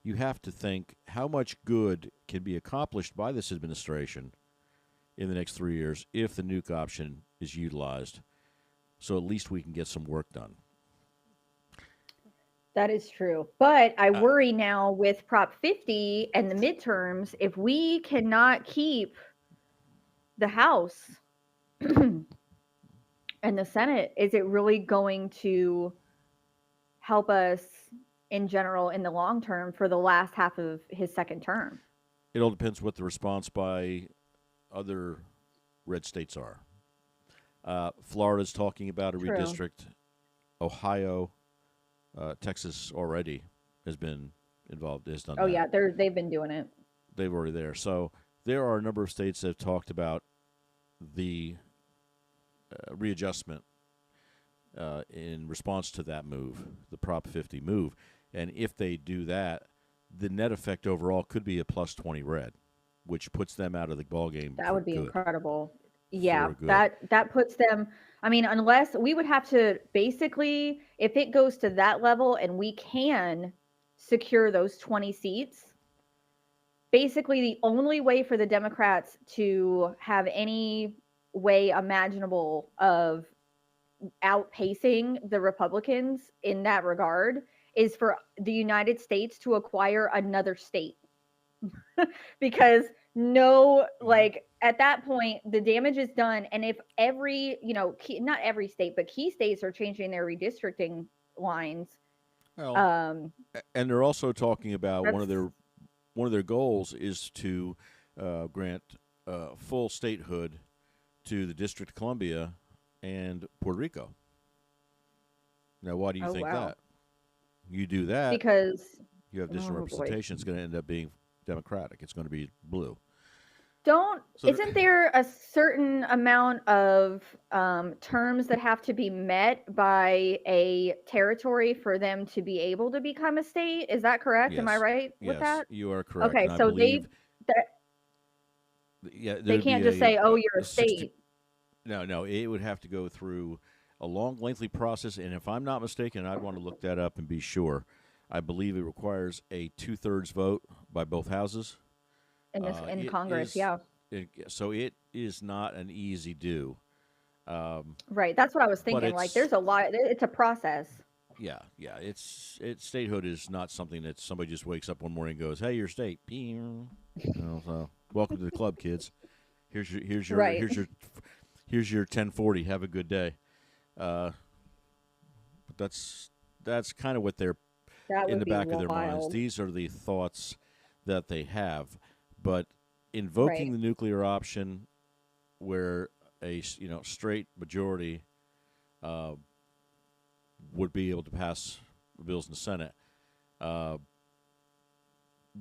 you have to think how much good can be accomplished by this administration in the next 3 years if the nuke option is utilized. So at least we can get some work done. That is true. But I Uh, worry now with Prop 50 and the midterms, if we cannot keep the House and the Senate, is it really going to help us in general in the long term for the last half of his second term? it all depends what the response by other red states are. Florida's talking about a True. redistrict. Ohio, Texas already has been involved, has done Oh that. yeah, they've been doing it. They've already there. So there are a number of states that have talked about the readjustment in response to that move, the Prop 50 move. And if they do that, the net effect overall could be a plus 20 red, which puts them out of the ballgame That for would be good. incredible. Yeah, For good. that puts them. I mean, unless we would have to basically, if it goes to that level and we can secure those 20 seats, basically the only way for the Democrats to have any way imaginable of outpacing the Republicans in that regard is for the United States to acquire another state. Because no, Mhm. like at that point the damage is done, and if every, not every state but key states are changing their redistricting lines, Well, um and they're also talking about one that's of their goals is to grant full statehood to the District of Columbia and Puerto Rico. Now, why do you Oh think wow. that? You do that, Because you have additional oh boy. representation. It's going to end up being Democratic. It's going to be blue. Don't So isn't there a certain amount of terms that have to be met by a territory for them to be able to become a state? Is that correct? Am I yes, right with yes, that? you are correct, Okay, and I so believe that yeah, they there'd can't be just say, "Oh, you're a a 60. state." No, no, it would have to go through a long, lengthy process. And if I'm not mistaken, I'd want to look that up and be sure. I believe it requires a 2/3 vote by both houses. In It Congress. is Yeah. so it is not an easy do. Um, Right. That's what I was but thinking. Like it's there's a lot it's a process. yeah, yeah. Statehood is not something that somebody just wakes up one morning and goes, "Hey, you're state." So welcome to the club, kids. Here's your here's your Right. here's your here's your 1040. Have a good day. Uh, but that's kind of what they're That in would the be back of their minds. wild. These are the thoughts that they have. But invoking Right. the nuclear option, where a straight majority uh, would be able to pass bills in the Senate, uh,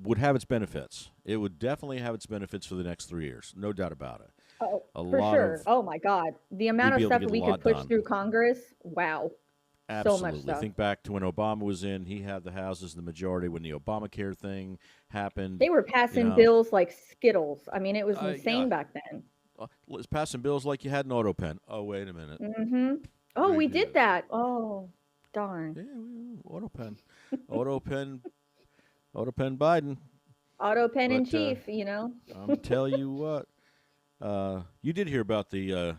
would have its benefits. It would definitely have its benefits for the next 3 years, no doubt about it. Oh, A for lot sure. of Oh my God. The amount We'd of be able to stuff get that a we could lot push done. through Congress. Wow. So much Absolutely. stuff. Think back to when Obama was in; he had the houses, the majority. When the Obamacare thing happened, They were you passing know, bills like Skittles. I mean, it was yeah, insane back then. it's passing bills like you had an auto pen. Oh, wait a minute, Mhm. Oh, we we do did this. that. Oh, darn. Yeah, auto pen, auto pen, auto pen Biden. Auto pen in But chief, you know? I'm tell you what, you did hear about the.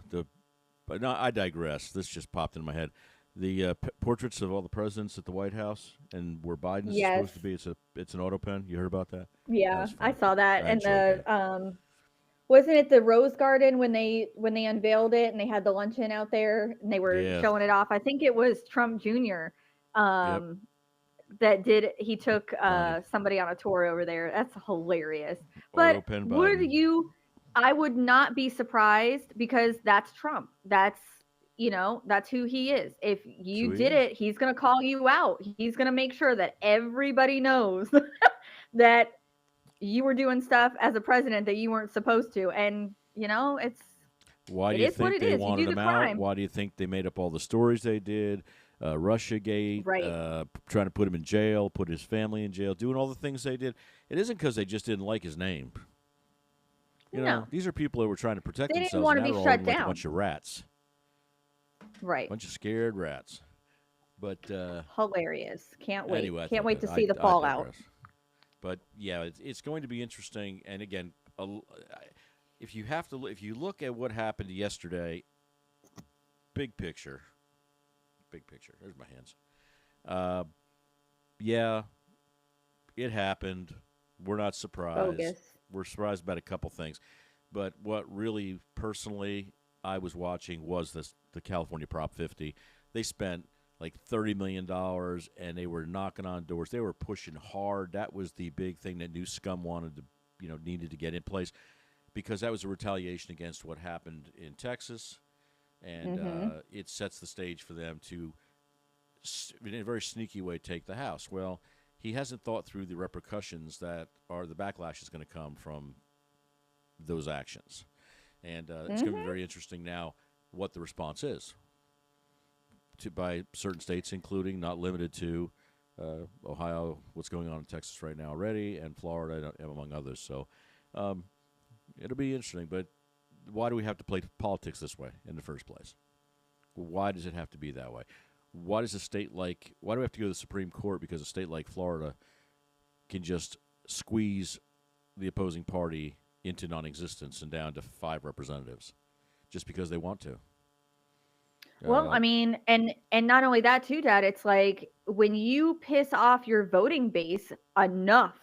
But no, I digress. This just popped in my head. The portraits of all the presidents at the White House and where Biden's is Yes. supposed to be. It's an auto pen. You heard about that? That Yeah, was I fun. saw that. I And enjoyed the that. wasn't it the Rose Garden when they unveiled it and they had the luncheon out there and they were Yeah. showing it off? I think it was Trump Jr. Yep. Um that did he took Funny. somebody on a tour over there. That's hilarious. Auto But pen would Biden. you I would not be surprised because that's Trump. That's that's who he is. If That's you who he did is. it, he's going to call you out. He's going to make sure that everybody knows that you were doing stuff as a president that you weren't supposed to. And, Why do it you is what think it they is. You wanted do the him out? crime. Why do you think they made up all the stories they did? Russiagate, Right. trying to put him in jail, put his family in jail, doing all the things they did. It isn't because they just didn't like his name. No. These are people that were trying to protect They didn't themselves, want and to now be they're all shut living like a down. bunch of rats, Right. bunch of scared rats. But Hilarious. Can't wait. anyway, I Can't thought wait that to see the I fallout. digress. But yeah, it's going to be interesting. And again, if you look at what happened yesterday, big picture, big picture. There's my hands. Uh, yeah, it happened. We're not surprised. Bogus. We're surprised about a couple things, but what really personally I was watching was the California Prop 50. They spent like $30 million, and they were knocking on doors. They were pushing hard. That was the big thing that New Scum wanted to, needed to get in place, because that was a retaliation against what happened in Texas, and Mhm. it sets the stage for them to, in a very sneaky way, take the House. Well, he hasn't thought through the repercussions that are the backlash is going to come from those actions, and it's going to be Mhm. very interesting now what the response is by certain states, including not limited to Ohio, what's going on in Texas right now already, and Florida, among others. So um, it'll be interesting. But why do we have to play politics this way in the first place? Why does it have to be that way? Why does why do we have to go to the Supreme Court because a state like Florida can just squeeze the opposing party into non-existence and down to 5 representatives just because they want to? Well, I mean, and not only that too, Dad, it's like when you piss off your voting base enough,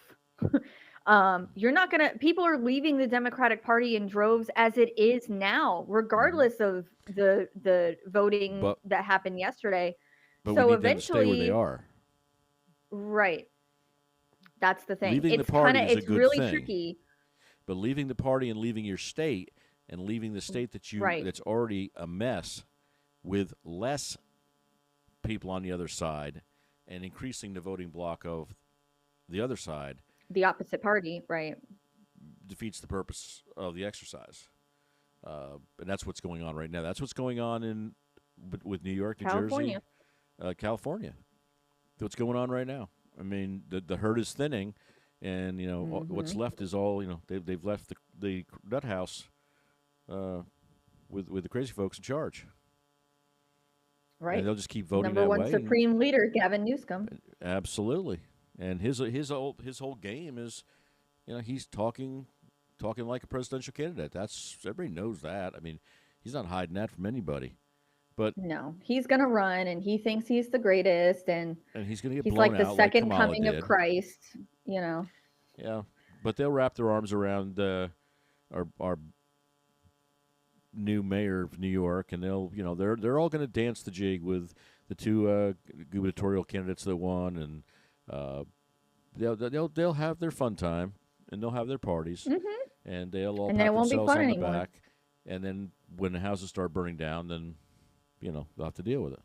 you're not gonna people are leaving the Democratic Party in droves as it is now, Mhm. regardless of the voting But that happened yesterday. we So need them to stay where they eventually, are. right, that's the thing. Leaving the It's kind party of is a it's good really thing, tricky. but leaving the party and leaving your state and leaving the state Right. that's already a mess with less people on the other side and increasing the voting bloc of the other side The opposite party, right? defeats the purpose of the exercise. And that's what's going on right now. That's what's going on with New York, New California. Jersey, California. That's what's going on right now. I mean, the herd is thinning, and what's left is all they've left the nut house with the crazy folks in charge. Right. And they'll just keep voting Number that one way. supreme leader, Gavin Newsom. Absolutely, and his whole game is, he's talking like a presidential candidate. That's everybody knows that. I mean, he's not hiding that from anybody. But no, he's gonna run, and he thinks he's the greatest, and he's gonna get he's blown like the out second like Kamala coming did. of Christ. Yeah, but they'll wrap their arms around our new mayor of New York, and they're all going to dance the jig with the two gubernatorial candidates that won, and they'll have their fun time, and they'll have their parties, and they'll all And pat then it won't be themselves fun on the anymore. back, and then when the houses start burning down, then they'll have to deal with it.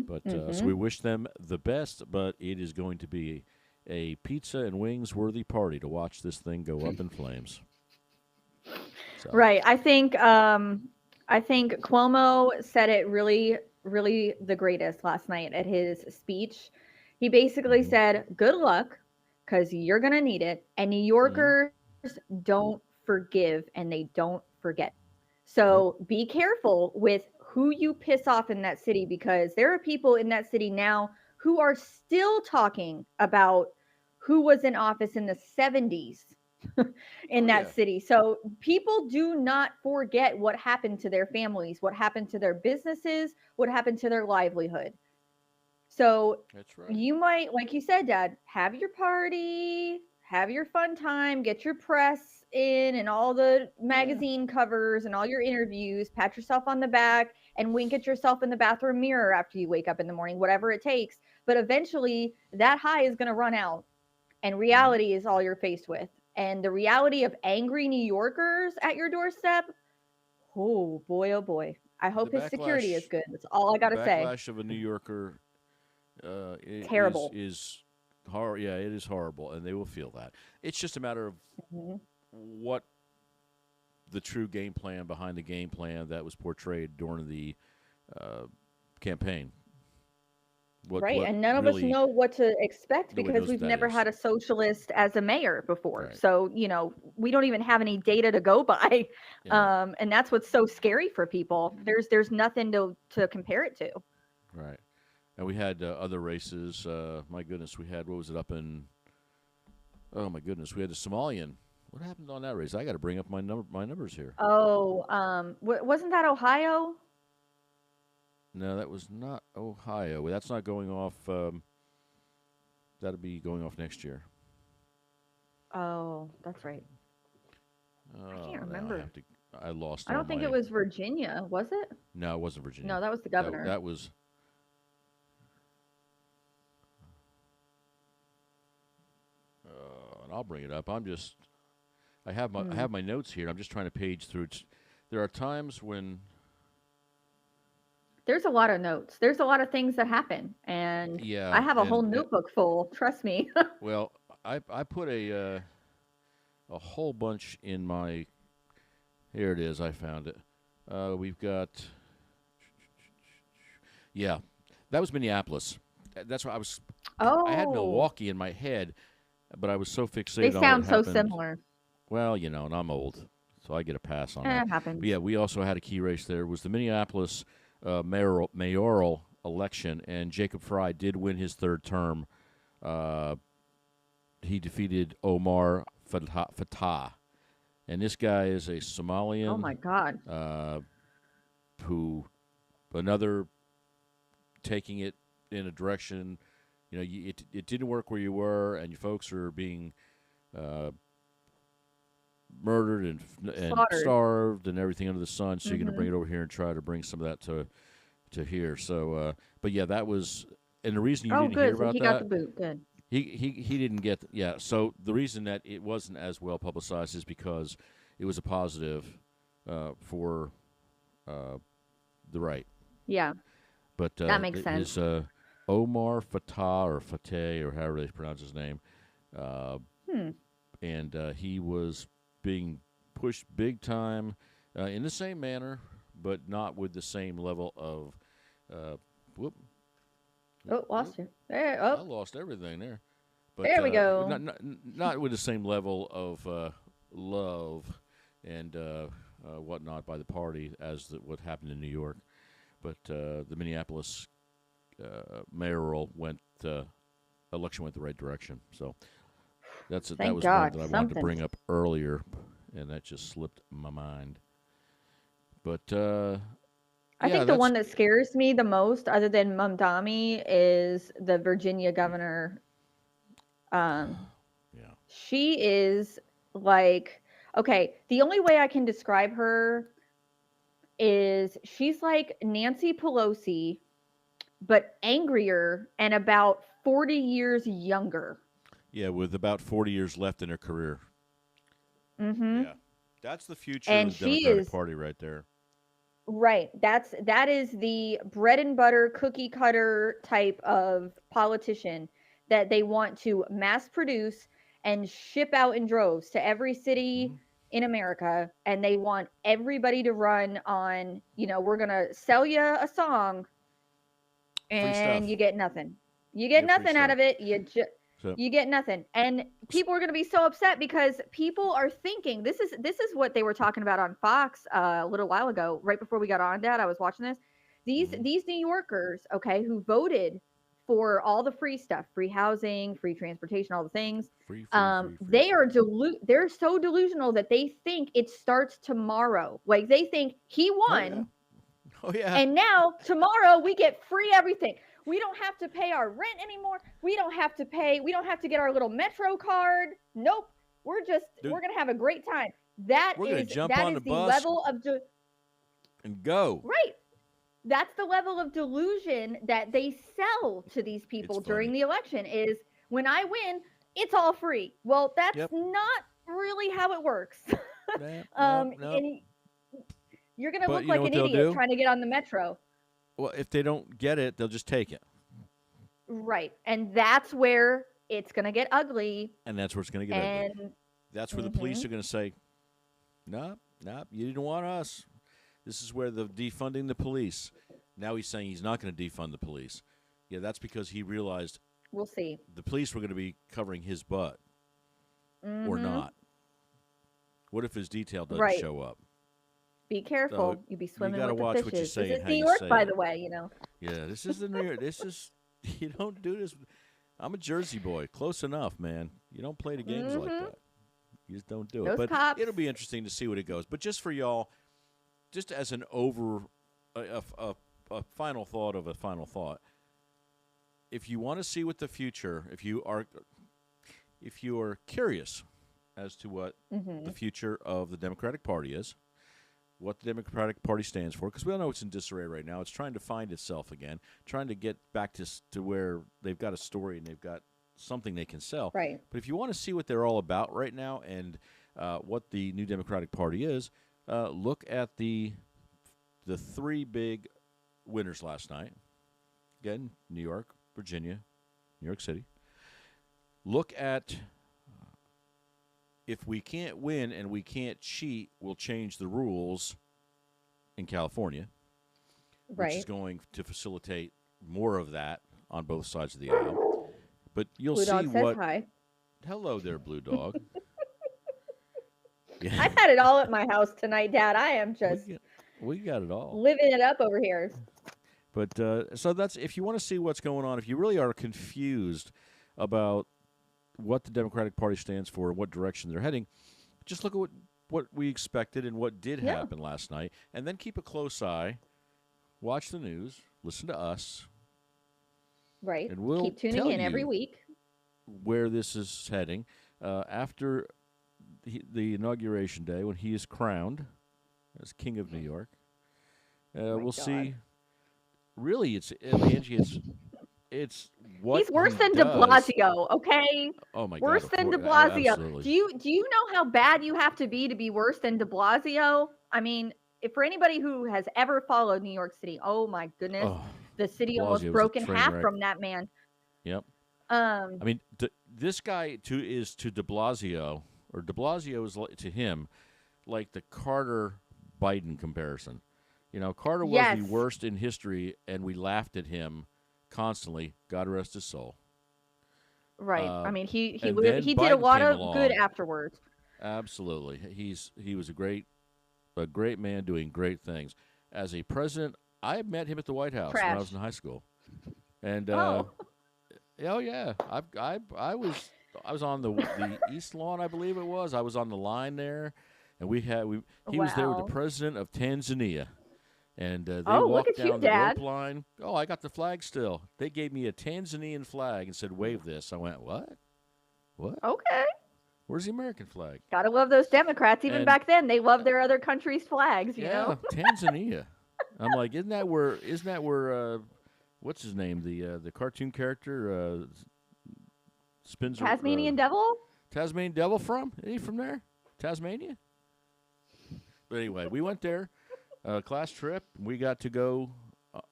But so we wish them the best, but it is going to be a pizza and wings worthy party to watch this thing go up in flames. So. Right. I think Cuomo said it really, really the greatest last night at his speech. He basically said, "Good luck, because you're gonna need it." And New Yorkers don't forgive and they don't forget. So be careful with who you piss off in that city, because there are people in that city now who are still talking about who was in office in the 70s in that city. So people do not forget what happened to their families, what happened to their businesses, what happened to their livelihood. So That's right. you might, like you said, Dad, have your party, have your fun time, get your press in and all the magazine covers and all your interviews, pat yourself on the back and wink at yourself in the bathroom mirror after you wake up in the morning, whatever it takes. But eventually that high is going to run out, and reality is all you're faced with. And the reality of angry New Yorkers at your doorstep, oh boy, oh boy. I hope his security is good. That's all I got to say. The backlash of a New Yorker terrible. is horrible. Yeah, it is horrible, and they will feel that. It's just a matter of what the true game plan behind the game plan that was portrayed during the campaign. And none of us know what to expect because we've never had a socialist as a mayor before. Right. So, we don't even have any data to go by. Yeah. And that's what's so scary for people. There's nothing to compare it to. Right. And we had other races. My goodness, we had, what was it up in, oh my goodness, we had a Somalian. What happened on that race? I got to bring up my numbers here. Oh, wasn't that Ohio? No, that was not Ohio. That's not going off. That'll be going off next year. Oh, that's right. I can't remember. I lost. I don't think it was Virginia, was it? No, it wasn't Virginia. No, that was the governor. That was. And I'll bring it up. I have my notes here. I'm just trying to page through. There are times when. There's a lot of notes. There's a lot of things that happen, and I have a whole notebook full. Trust me. Well, I put a whole bunch in my. Here it is. I found it. We've got. Yeah, that was Minneapolis. That's why I was. Oh. I had Milwaukee in my head, but I was so fixated. They on sound what so happened. Similar. Well, and I'm old, so I get a pass on that. It happens. But yeah, we also had a key race there. It was the Minneapolis mayoral election, and Jacob Fry did win his third term. He defeated Omar Fatah, and this guy is a Somalian. Oh my God! Who, another, taking it in a direction. It didn't work where you were, and you folks are being murdered and starved and everything under the sun. So you're going to bring it over here and try to bring some of that to here. So, but yeah, that was, and the reason you didn't hear about he got the boot. Good. He didn't get So the reason that it wasn't as well publicized is because it was a positive for the right. Yeah, But that makes sense. his Omar Fatah or Fateh or however they pronounce his name, uh, Hmm. and he was being pushed big time in the same manner, but not with the same level of. Whoop, whoop, Oh, whoop. lost you. There. I Oh, lost everything there. But there we go. not with the same level of love and whatnot by the party as what happened in New York. But the Minneapolis mayoral election went the right direction. So that Thank was one God. that I wanted to Something. bring up earlier, and that just slipped my mind. But I yeah, think the that's one that scares me the most, other than Mamdani, is the Virginia governor. Um, yeah, she is like, okay, the only way I can describe her is she's like Nancy Pelosi, but angrier and about 40 years younger. yeah, with about 40 years left in her career. Mm-hmm. Yeah, that's the future of And the she Democratic is Party right there. right. That is the bread and butter cookie cutter type of politician that they want to mass produce and ship out in droves to every Mm-hmm. city in America, and they want everybody to run on, we're going to sell you a song Free and you stuff. get nothing. You You get get free nothing out stuff. of it. So You get nothing. And people are going to be so upset because people are thinking this is what they were talking about on Fox a little while ago, right before we got on, Dad. I was watching this. These mm-hmm. these New Yorkers, okay, who voted for all the free stuff, free housing, free transportation, all the things. Free, free, free, free, They free. are they're so delusional that they think it starts tomorrow. Like they think he Oh yeah. won Oh yeah. and now tomorrow we get free everything. We don't have to pay our rent anymore. We don't have to get our little Metro card. Nope. Dude, We're going to have a great time. we're gonna jump That on is the the bus level of and go. right. That's the level of delusion that they sell to these It's people during funny. the election is when I win, it's all free. Well, that's Yep. not really how it works. Nope. Nope. Nope. And you're going to But look you know like what an they'll idiot do? trying to get on the Metro. Well, if they don't get it, they'll just take it, Right. And that's where it's going to get ugly. and that's where it's gonna get ugly. And That's where the police mhm, are gonna say, "Nope, nope, you didn't want us." This is where the defunding the police. Now he's saying he's not going to defund the police. Yeah, that's because he realized we'll see. the police were going to be covering his butt or Mhm. not. What if his detail doesn't Right. show up? Be So careful. You be you swimming got to with the watch what you fishes. This say and is how New you York, say by it. the way. Yeah, this is the New York. This is you don't do this. I'm a Jersey boy. Close enough, man. You don't play the games like Mhm. that. You just don't do it. Those But cops. it'll be interesting to see what it goes. But just for y'all, just as an a final thought of a final thought. If you want to see what the future, if you are curious as to what the Mhm. future of the Democratic Party is, what the Democratic Party stands for, because we all know it's in disarray right now. It's trying to find itself again, trying to get back to where they've got a story and they've got something they can sell. Right. But if you want to see what they're all about right now and what the new Democratic Party is, look at the three big winners last night. Again, New York, Virginia, New York City. Look at if we can't win and we can't cheat, we'll change the rules in California, which is Right. going to facilitate more of that on both sides of the aisle. But you'll Blue see Dog says what. hi. Hello there, Blue Dog. Yeah, I've had it all at my house tonight, Dad. I am we just got, we got it all. living it up over here. But so that's if you want to see what's going on, if you really are confused about what the Democratic Party stands for and what direction they're heading, just look at what we expected and what did Yeah. happen last night, and then keep a close eye, watch the news, listen to us, Right. and we'll Keep tuning tell in every you week. where this is heading after the inauguration day when he is crowned as King of New York. Oh my We'll God. see. Really, Angie, it's what He's worse he than De does. Blasio, okay? Oh my Worse God! than De Oh, Blasio. absolutely. Do you know how bad you have to be worse than De Blasio? I mean, for anybody who has ever followed New York City, oh my goodness, Oh, the De city almost Blasio was a broke in train half wreck. from that man. Yep. Um, I mean, this guy is to De Blasio, or De Blasio is to him like the Carter Biden comparison. You know, Carter was the yes, worst in history, and we laughed at him constantly. God rest his soul. right. Uh, I mean, and then he did a Biden lot came of good along. afterwards. Absolutely, he was a great man doing great things. As a president, I met him at the White House when I was Trash. in high school, and Oh, oh yeah, I was on the East Lawn, I believe it was. I was on the line there, and he was there with the wow. president of Tanzania, and they Oh, look walked at you, down the Dad. rope line. Oh, I got the flag still. They gave me a Tanzanian flag and said, "Wave this." I went, "What? What? Okay. Where's the American flag?" Gotta love those Democrats. Even And back then, they love their other country's flags, you know? yeah, Tanzania. I'm like, isn't that where what's his name, the cartoon character spins Tasmanian devil? Tasmanian Devil from? Is he from there? Tasmania? But anyway, we went there, class trip. We got to go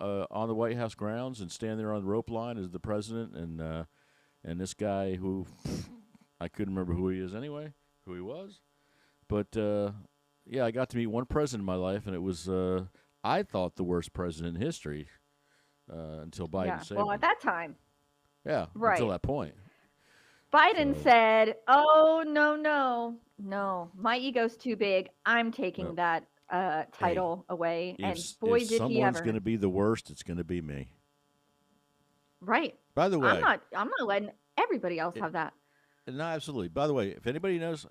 on the White House grounds and stand there on the rope line as the president and this guy who I couldn't remember who he is anyway, who he was. But yeah, I got to meet one president in my life, and it was I thought the worst president in history until Biden Yeah. saved Well, him. at that time. Yeah, until Right. that point. Biden So said, "Oh, no, no. No. My ego's too big. I'm taking no, that hey, title away." And if boy did he someone's going ever. to be the worst, it's going to be me. Right. By the way, I'm not letting everybody else it, have that. no, absolutely. By the way, if anybody knows,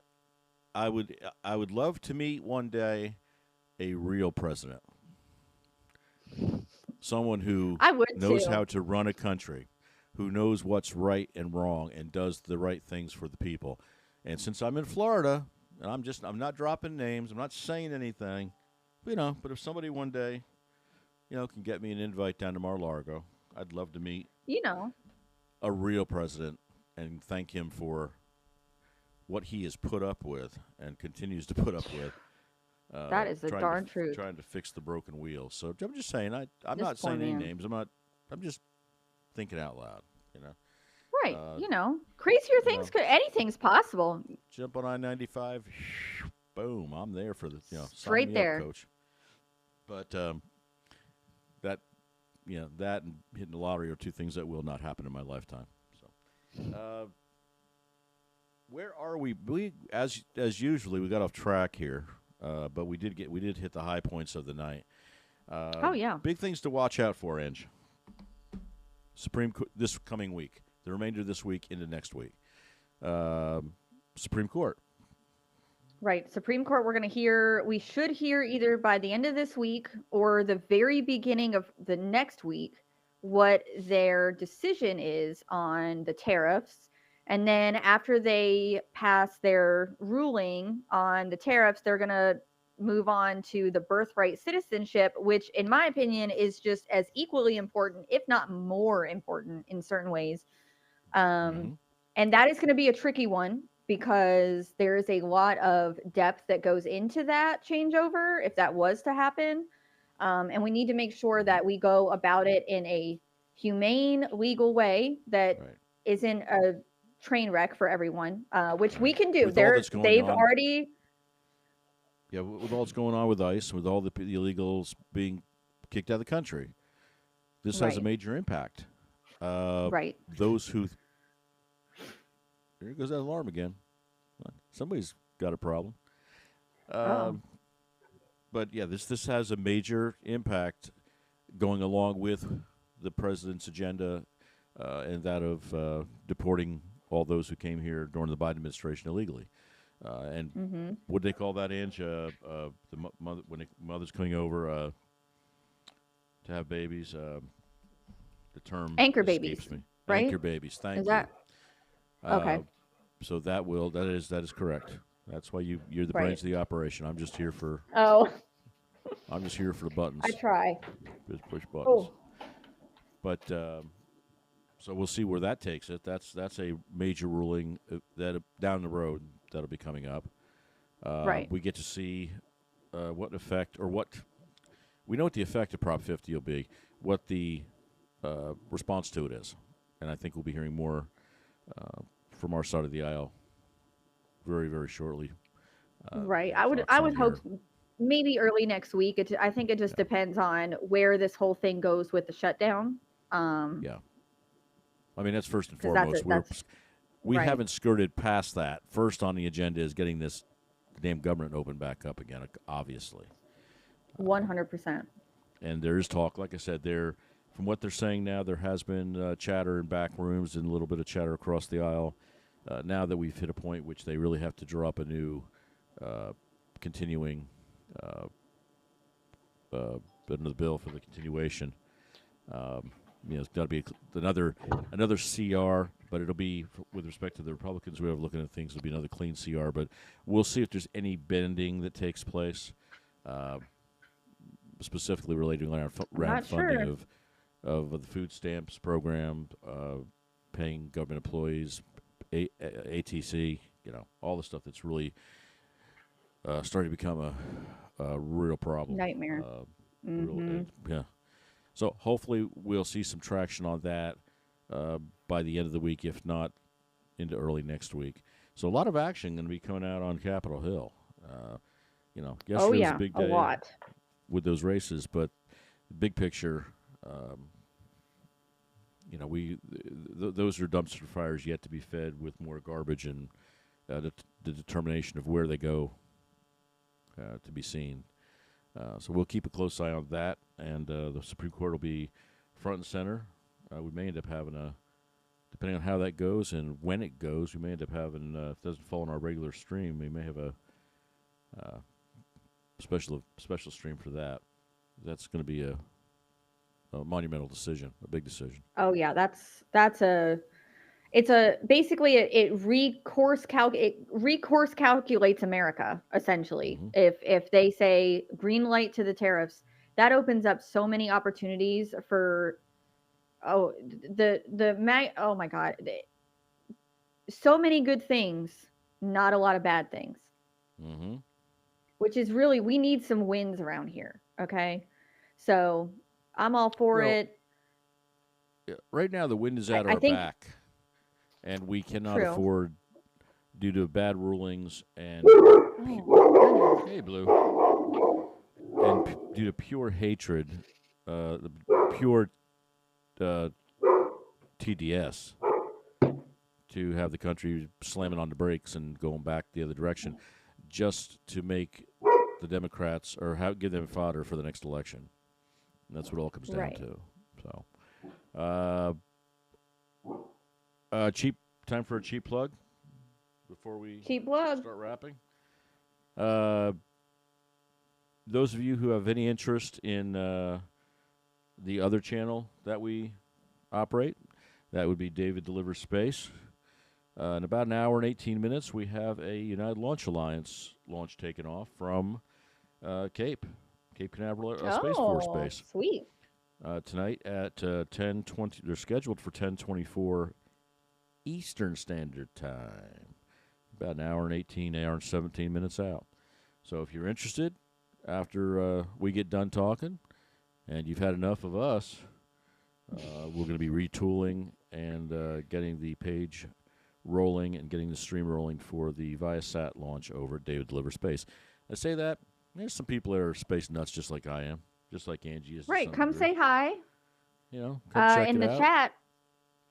I would love to meet one day a real president, someone who I would knows too. how to run a country, who knows what's right and wrong, and does the right things for the people. And since I'm in Florida, and I'm not dropping names, I'm not saying anything, you know. But if somebody one day, you know, can get me an invite down to Mar-a-Lago, I'd love to meet You know. a real president and thank him for what he has put up with and continues to put up with. That is the darn truth. Trying to fix the broken wheel. So I'm just saying, I'm This not poor saying any man. names. I'm just thinking out loud. You know, Right. uh, You know, crazier you things know, could, anything's possible. jump on I-95, boom, I'm there for the sign Straight me there. up, coach. But that that and hitting the lottery are two things that will not happen in my lifetime. So. Where are we? We as usually we got off track here, but we did hit the high points of the night. Oh yeah. Big things to watch out for, Ange. This coming week, the remainder of this week into next week. Supreme Court. Right. Supreme Court, we should hear either by the end of this week or the very beginning of the next week what their decision is on the tariffs. And then after they pass their ruling on the tariffs, they're going to move on to the birthright citizenship, which, in my opinion, is just as equally important, if not more important in certain ways. Mm-hmm. And that is going to be a tricky one because there is a lot of depth that goes into that changeover if that was to happen. And we need to make sure that we go about it in a humane, legal way that Right. isn't a train wreck for everyone, which we can do. With all that's going They've on, already. yeah, with all that's going on with ICE, with all the illegals being kicked out of the country, this has a Right. major impact. Right. Those who here goes that alarm again. Somebody's got a problem. Oh, But yeah, this has a major impact going along with the president's agenda and that of deporting all those who came here during the Biden administration illegally. And what do they call that, Ange? Mother, when mother's coming over to have babies, the term anchor escapes babies, me. right? Anchor babies. Thank Is you. that okay? So that is correct. That's why you're the Right. brains of the operation. I'm just here for Oh, the buttons. I try. Just push buttons. Oh, But so we'll see where that takes it. That's a major ruling that down the road that'll be coming up. right. We get to see what effect or what we know what the effect of Prop 50 will be, what the response to it is, and I think we'll be hearing more from our side of the aisle very, very shortly. Right. Any I thoughts on would hope your maybe early next week. I think it just yeah depends on where this whole thing goes with the shutdown. Um, yeah? I mean that's first and because that's foremost. that's We right. haven't skirted past that. First on the agenda is getting this damn government open back up again, obviously. 100%. And there is talk, like I said, from what they're saying now, there has been chatter in back rooms and a little bit of chatter across the aisle. Now that we've hit a point which they really have to draw up a new uh, continuing uh, another bill for the continuation. Um, it's got to be another CR, but it'll be with respect to the Republicans. We are looking at things. It'll be another clean CR, but we'll see if there's any bending that takes place, uh, specifically relating around I'm not funding sure. of the food stamps program, paying government employees, ATC. All the stuff that's really starting to become a real problem. Nightmare. Mm-hmm. Yeah. So hopefully we'll see some traction on that by the end of the week, if not into early next week. So a lot of action going to be coming out on Capitol Hill. Oh Yesterday was a yeah, big a day lot. with those races, but big picture, those are dumpster fires yet to be fed with more garbage and the determination of where they go to be seen. So we'll keep a close eye on that, and the Supreme Court will be front and center. We may end up having depending on how that goes and when it goes, we may end up having, if it doesn't fall on our regular stream, we may have a special stream for that. That's going to be a monumental decision, a big decision. Oh yeah, that's a it's a basically it recourse calculates America essentially. Mm-hmm. If they say green light to the tariffs, that opens up so many opportunities for oh my god, so many good things, not a lot of bad things. Mm-hmm. Which is really we need some wins around here, okay? So, I'm all for Well, it. right now the wind is I, at I our think back, and we cannot true. afford, due to bad rulings and Oh, goodness. hey, Blue, and due to pure hatred, the pure uh, TDS, to have the country slamming on the brakes and going back the other direction, just to make the Democrats or give them fodder for the next election. And that's what it all comes down Right. to. So, cheap time for a cheap plug before we Cheap plug. start wrapping. Those of you who have any interest in the other channel that we operate, that would be David Delivers Space. In about an hour and 18 minutes, we have a United Launch Alliance launch taken off from Cape Canaveral Space Force Oh, Base. sweet. Tonight at 10:20. They're scheduled for 10:24 Eastern Standard Time. About an hour and 17 minutes out. So if you're interested, after we get done talking, and you've had enough of us, we're going to be retooling and getting the page rolling and getting the stream rolling for the Viasat launch over at David Deliver Space. I say that, there's some people that are space nuts just like I am, just like Angie is. Right, come say hi. Come check In it the out. chat.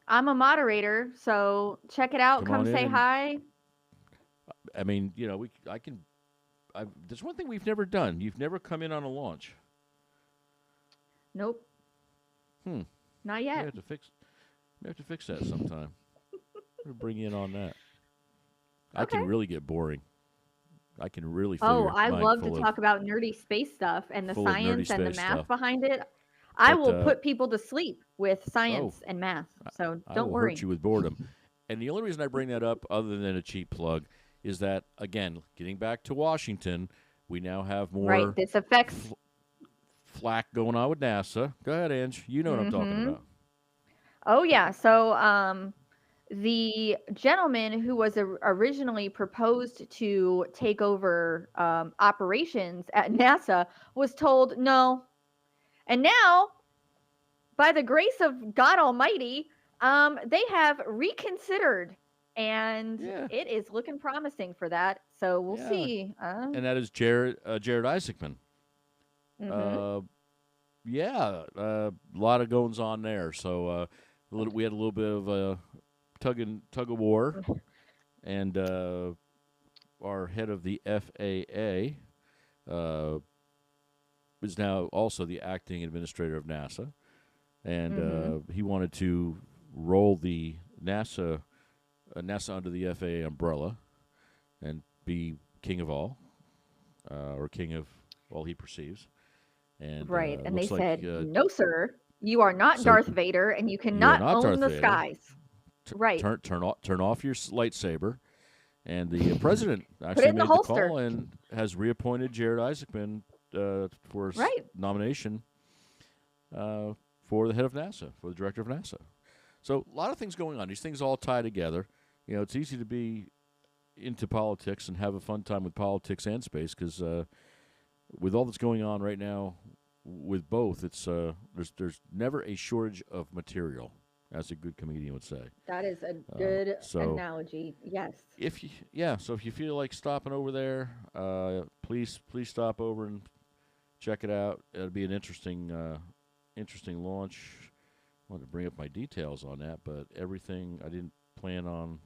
I'm a moderator, so check it out. Come on say in. hi. I mean, there's one thing we've never done. You've never come in on a launch. Nope. Not We yet. have to fix that sometime. We'll bring you in on that. I Okay. can really get boring. I can really. I love to talk about nerdy space stuff and the science and the math behind it. I will put people to sleep with science and math. So I don't will worry. hurt you with boredom. And the only reason I bring that up, other than a cheap plug, is that again, getting back to Washington, we now have more Right. This affects flack going on with NASA. Go ahead, Ange. You know what I'm talking about. Oh yeah. So the gentleman who was originally proposed to take over operations at NASA was told no. And now, by the grace of God Almighty, they have reconsidered, and Yeah, it is looking promising for that. So we'll yeah, see. and that is Jared Isaacman. Mm-hmm. Uh, yeah, a lot of goings on there. So we had a little bit of a tug of war, and our head of the FAA is now also the acting administrator of NASA, and Mm-hmm. he wanted to roll the NASA under the FAA umbrella and be king of all, or king of all he perceives. And Right. And they looks like said, no, sir, you are not so Darth Vader, and you you are cannot not own Darth the Vader. skies. Right. Turn off your lightsaber. And the president Put it actually in the made the holster. call and has reappointed Jared Isaacman for his Right. nomination for the head of NASA, for the director of NASA. So a lot of things going on. These things all tie together. You know, it's easy to be into politics and have a fun time with politics and space because with all that's going on right now with both, it's there's never a shortage of material, as a good comedian would say. That is a good So analogy. Yes. so if you feel like stopping over there, please stop over and check it out. It'll be an interesting launch. I wanted to bring up my details on that, but everything I didn't plan on.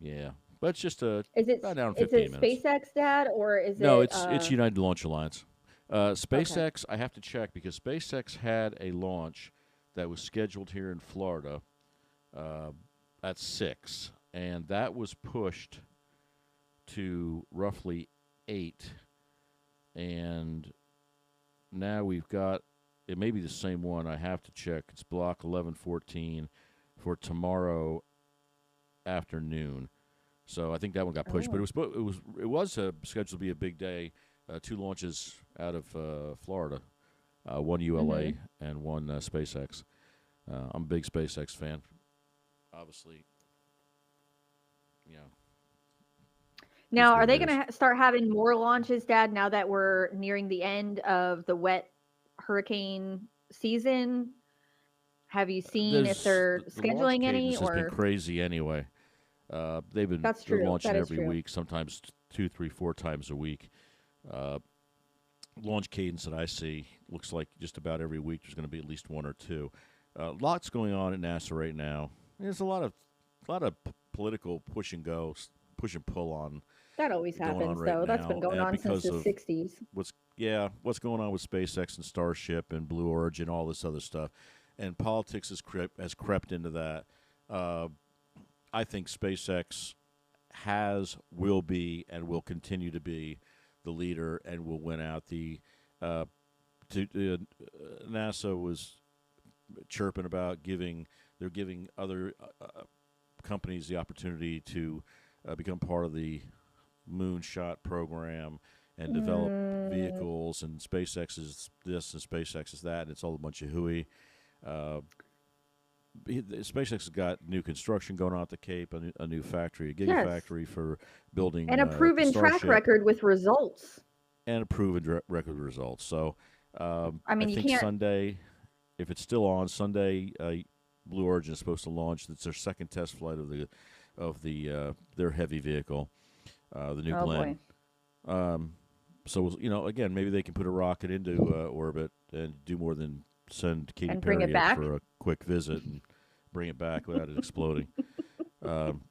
Yeah, but it's just Is it about an hour and is 15 it minutes. SpaceX, Dad, or is No, it it's United Launch Alliance. okay. SpaceX, I have to check because SpaceX had a launch that was scheduled here in Florida uh, at 6, and that was pushed to roughly 8, and now we've got it may be the same one. I have to check. It's block 1114 for tomorrow afternoon. So I think that one got pushed, but Oh. it was scheduled to be a big day. 2 launches out of Florida, one ULA Mhm. and one SpaceX. I'm a big SpaceX fan. Obviously, you know, is Now, what are it they going is. to start having more launches, Dad, now that we're nearing the end of the wet hurricane season? Have you seen if There's they're the launch scheduling any cadence has been or crazy anyway. that's They're true. launching That is every true. week, sometimes 2, 3, 4 times a week. Uh, Launch cadence that I see looks like just about every week there's going to be at least one or two. Lots going on at NASA right now. There's a lot of political push and pull on That always going on happens, right though. That's been now, going on since because the of 60s. what's going on with SpaceX and Starship and Blue Origin, all this other stuff, and politics has crept into that. Uh, I think SpaceX will be, and will continue to be the leader, and will win out. NASA was chirping about giving other companies the opportunity to become part of the moonshot program and develop Mm, vehicles, and SpaceX is this and SpaceX is that, and it's all a bunch of hooey. Uh, SpaceX has got new construction going on at the Cape, a new factory, a yes. gigafactory for building And a the proven track Starship, record with results. and a proven record results. So I I mean, you think can't. Sunday, if it's still on Sunday, Blue Origin is supposed to launch. It's their second test flight of their heavy vehicle, the New Oh boy. Glenn. Um, so again, maybe they can put a rocket into orbit and do more than send Katy And bring it Perry up back. for a quick visit and bring it back without it exploding. Um,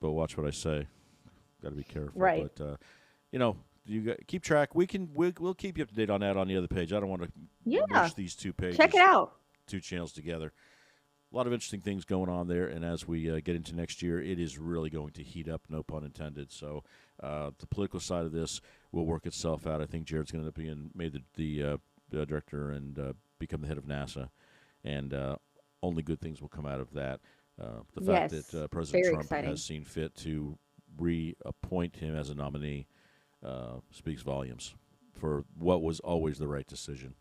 but watch what I say. Got to be careful. Right. But you know, keep track. We'll keep you up to date on that on the other page. I don't want to Yeah. mush these two Check it pages, out. two channels together. A lot of interesting things going on there, and as we get into next year, it is really going to heat up, no pun intended. So the political side of this will work itself out. I think Jared's going to end up being made the director and become the head of NASA, and only good things will come out of that. The fact Yes. that President Very Trump has exciting. seen fit to reappoint him as a nominee speaks volumes for what was always the right decision.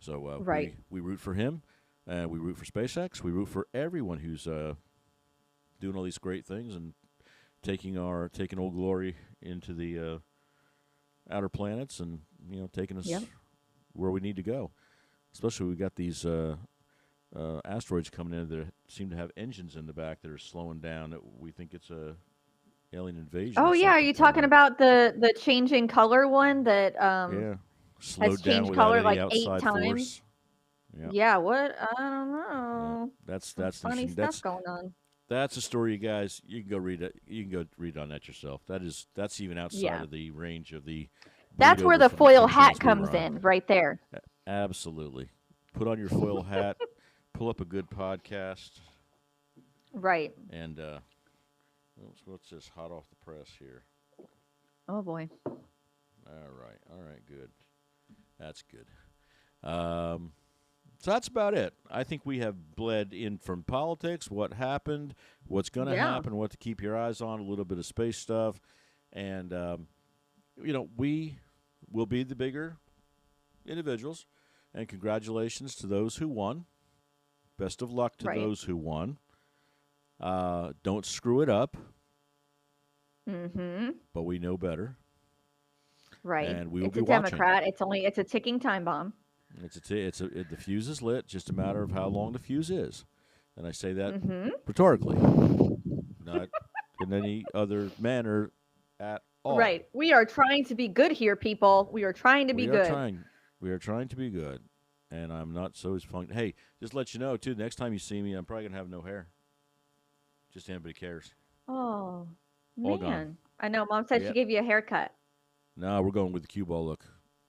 So Right. we root for him. And we root for SpaceX. We root for everyone who's doing all these great things and taking Old Glory into the outer planets and taking us Yep. where we need to go. Especially we got these asteroids coming in that seem to have engines in the back that are slowing down. That we think it's a alien invasion. Oh or yeah, are something you coming talking in. about the changing color one that Yeah, slowed down changed without color any like 8 outside times? force. Yeah, Yeah, what? I don't yeah. know. That's Some funny interesting. stuff going on. That's a story, you guys. You can go read it. You can go read on that yourself. That's even outside Yeah. of the range of the. That's where bleed the over from foil TV hat shows we were comes on. in, right there. Absolutely. Put on your foil hat. Pull up a good podcast, Right. and what's this hot off the press here? Oh boy. All right, good. That's good. So that's about it. I think we have bled in from politics, what happened, what's going to Yeah. happen, what to keep your eyes on, a little bit of space stuff, and we will be the bigger individuals. And congratulations to those who won. Best of luck to Right. those who won. Don't screw it up, Mm-hmm. but we know better. Right. And we will It's be a watching. Democrat. It's a ticking time bomb. The fuse is lit. Just a matter of how long the fuse is, and I say that Mm-hmm. rhetorically, not in any other manner at all. Right. We are trying to be good here, people. We are trying to be We are good. trying. We are trying to be good, and I'm not so fun. Hey, just let you know too. Next time you see me, I'm probably gonna have no hair. Just anybody cares. Oh All gone. man. I know. Mom said she Yep. gave you a haircut. No, we're going with the cue ball look.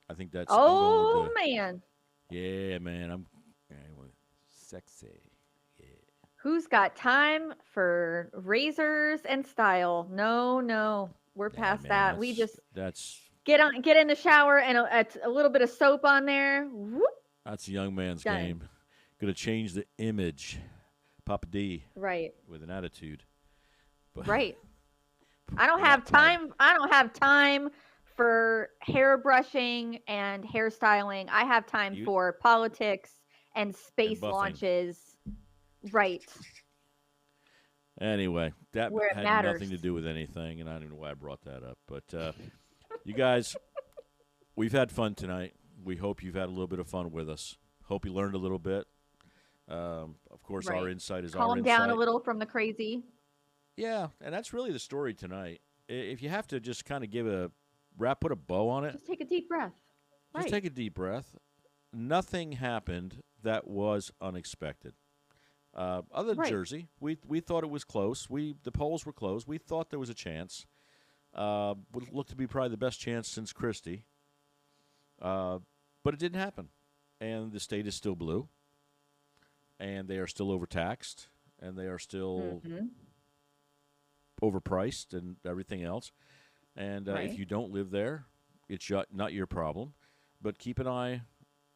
I think that's. Oh I'm going with man. yeah, man. I'm anyway, sexy. Yeah. Who's got time for razors and style? No. We're past man, that. We just that's get in the shower and a little bit of soap on there. Whoop. that's a young man's Done. game. Gonna change the image. Papa D Right. with an attitude. But Right. I don't we're not have tied. time. I don't have time for hair brushing and hairstyling. I have time You- for politics and space buffing. launches. Right. Anyway, that Where it had matters. nothing to do with anything, and I don't even know why I brought that up. But you guys, we've had fun tonight. We hope you've had a little bit of fun with us. Hope you learned a little bit. Of course, our Right. insight is our Calm insight. down a little from the crazy. Yeah, and that's really the story tonight. If you have to just kind of put a bow on it, Just take a deep breath. just Right. take a deep breath. Nothing happened that was unexpected. Other than Right. Jersey, we thought it was close. The polls were close. We thought there was a chance. Would look to be probably the best chance since Christie. But it didn't happen, and the state is still blue, and they are still overtaxed, and they are still Mm-hmm. overpriced, and everything else. And Right. if you don't live there, it's not your problem. But keep an eye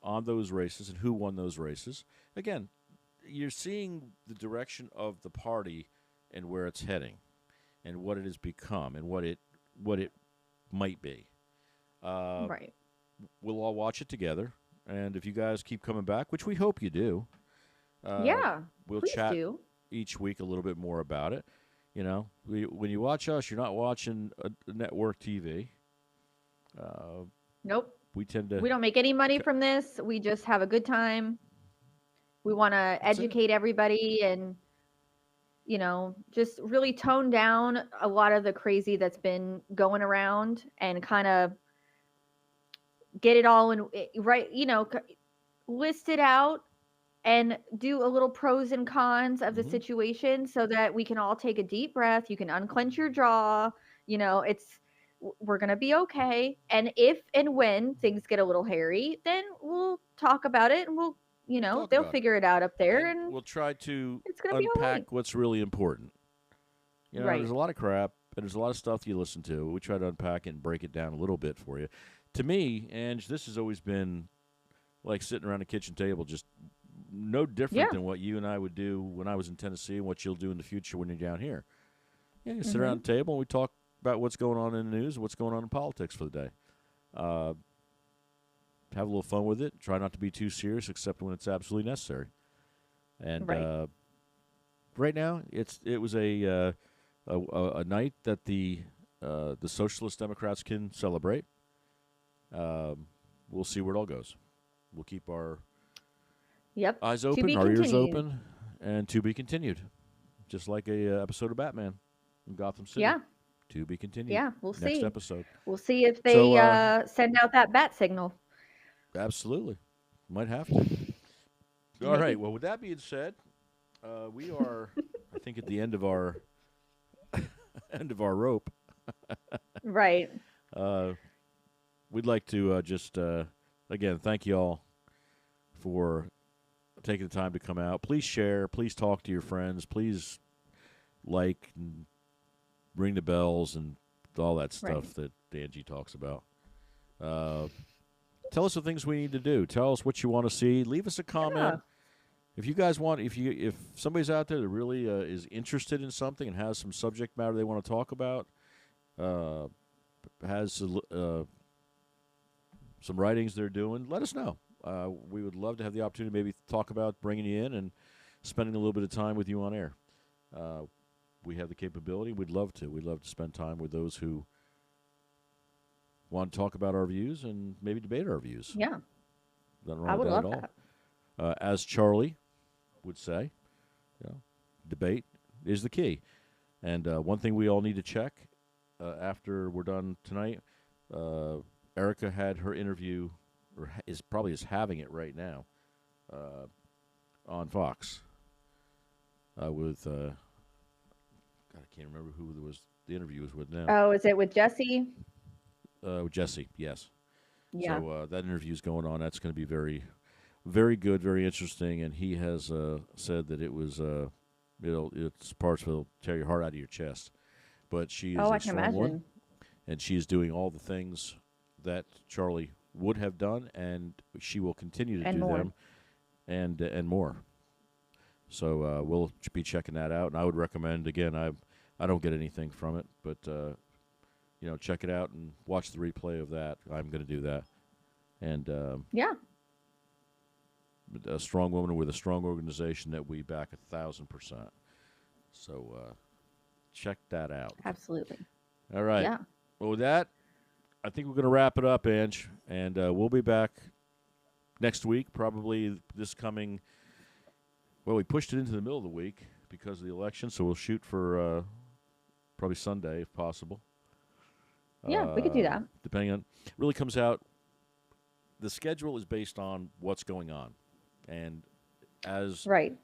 on those races and who won those races. Again, you're seeing the direction of the party and where it's heading, and what it has become, and what it might be. Right. We'll all watch it together, and if you guys keep coming back, which we hope you do, Yeah. we'll Please chat do. each week a little bit more about it. You know, when you watch us, you're not watching a network TV. Nope. We tend to. We don't make any money from this. We just have a good time. We want to That's it. educate everybody and, just really tone down a lot of the crazy that's been going around and kind of get it all in right, list it out and do a little pros and cons of the Mhm. situation so that we can all take a deep breath. You can unclench your jaw. We're going to be okay. And if and when things get a little hairy, then we'll talk about it and Talk they'll about it. figure it out up there And and we'll try to it's going to be all right. unpack what's really important. Right. There's a lot of crap, and there's a lot of stuff you listen to. We try to unpack it and break it down a little bit for you. To me, Ange, this has always been like sitting around a kitchen table, just no different Yeah. than what you and I would do when I was in Tennessee and what you'll do in the future when you're down here. Yeah, you sit Mhm. around the table and we talk about what's going on in the news and what's going on in politics for the day. Have a little fun with it. Try not to be too serious, except when it's absolutely necessary. And Right. right now, it was a night that the Socialist Democrats can celebrate. We'll see where it all goes. We'll keep our Yep. eyes To open, be our ears continued. open, and to be continued. Just like a episode of Batman in Gotham City. Yeah. To be continued. Yeah. We'll Next see. episode. We'll see if So, they send out that bat signal. absolutely. Might have to. All right. Maybe. Well, with that being said, we are, I think, at the end of our end of our rope. Right. Uh, we'd like to just again thank you all for taking the time to come out. Please share. Please talk to your friends. Please like and ring the bells and all that stuff that Angie talks about. Tell us the things we need to do. Tell us what you want to see. Leave us a comment. Yeah. If you guys want, if somebody's out there that really is interested in something and has some subject matter they want to talk about, has some writings they're doing, let us know. We would love to have the opportunity to maybe talk about bringing you in and spending a little bit of time with you on air. We have the capability. We'd love to. We'd love to spend time with those who want to talk about our views and maybe debate our views. Yeah. Nothing I wrong would with that love at all. that. As Charlie would say, debate is the key. And one thing we all need to check after we're done tonight, Erica had her interview, or is having it right now, on Fox with God, I can't remember who the interview was with now. Oh, is it with Jesse? Jesse, yes. Yeah. So that interview is going on. That's going to be very, very good, very interesting. And he has said that it was, it's parts will tear your heart out of your chest. But she is Oh, a I can strong one, imagine. and she is doing all the things that Charlie would have done, and she will continue to And do more. them, and more. So we'll be checking that out, and I would recommend again. I don't get anything from it, but check it out and watch the replay of that. I'm going to do that, and Yeah. a strong woman with a strong organization that we back 1,000%. So check that out. Absolutely. All right. Yeah. Well, with that, I think we're going to wrap it up, Ange, and we'll be back next week, probably this coming. Well, we pushed it into the middle of the week because of the election, so we'll shoot for probably Sunday if possible. Yeah, we could do that. Depending on, really comes out. The schedule is based on what's going on, and as Right.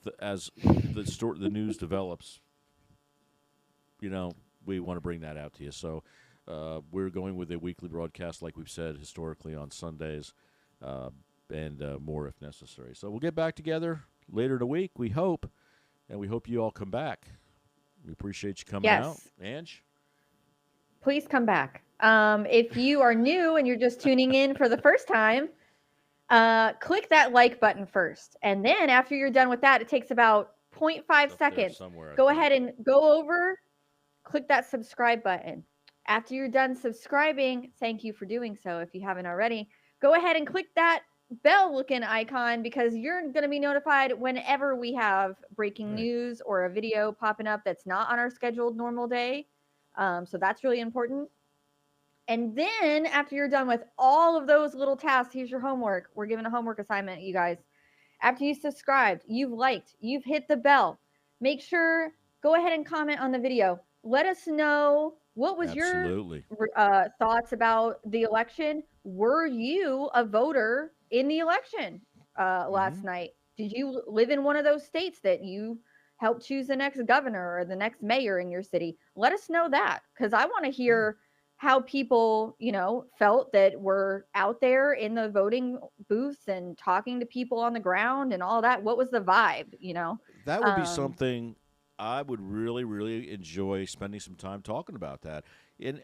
the news develops, we want to bring that out to you. So we're going with a weekly broadcast, like we've said historically, on Sundays, and more if necessary. So we'll get back together later in the week, we hope, and we hope you all come back. We appreciate you coming out. Yes. Ange? Please come back. If you are new and you're just tuning in for the first time, click that like button first. And then after you're done with that, it takes about 0.5 Up there seconds. somewhere, I Go think. ahead and go over, click that subscribe button. After you're done subscribing, thank you for doing so if you haven't already. Go ahead and click that bell looking icon because you're going to be notified whenever we have breaking Right. news or a video popping up that's not on our scheduled normal day. So that's really important. And then after you're done with all of those little tasks, here's your homework. We're giving a homework assignment, you guys. After you subscribed, you've liked, you've hit the bell, make sure, go ahead and comment on the video. Let us know what was Absolutely. your thoughts about the election. Were you a voter in the election last night? Did you live in one of those states that you helped choose the next governor or the next mayor in your city? Let us know that, because I want to hear how people, felt that were out there in the voting booths and talking to people on the ground and all that. What was the vibe, That would be something I would really, really enjoy spending some time talking about that. And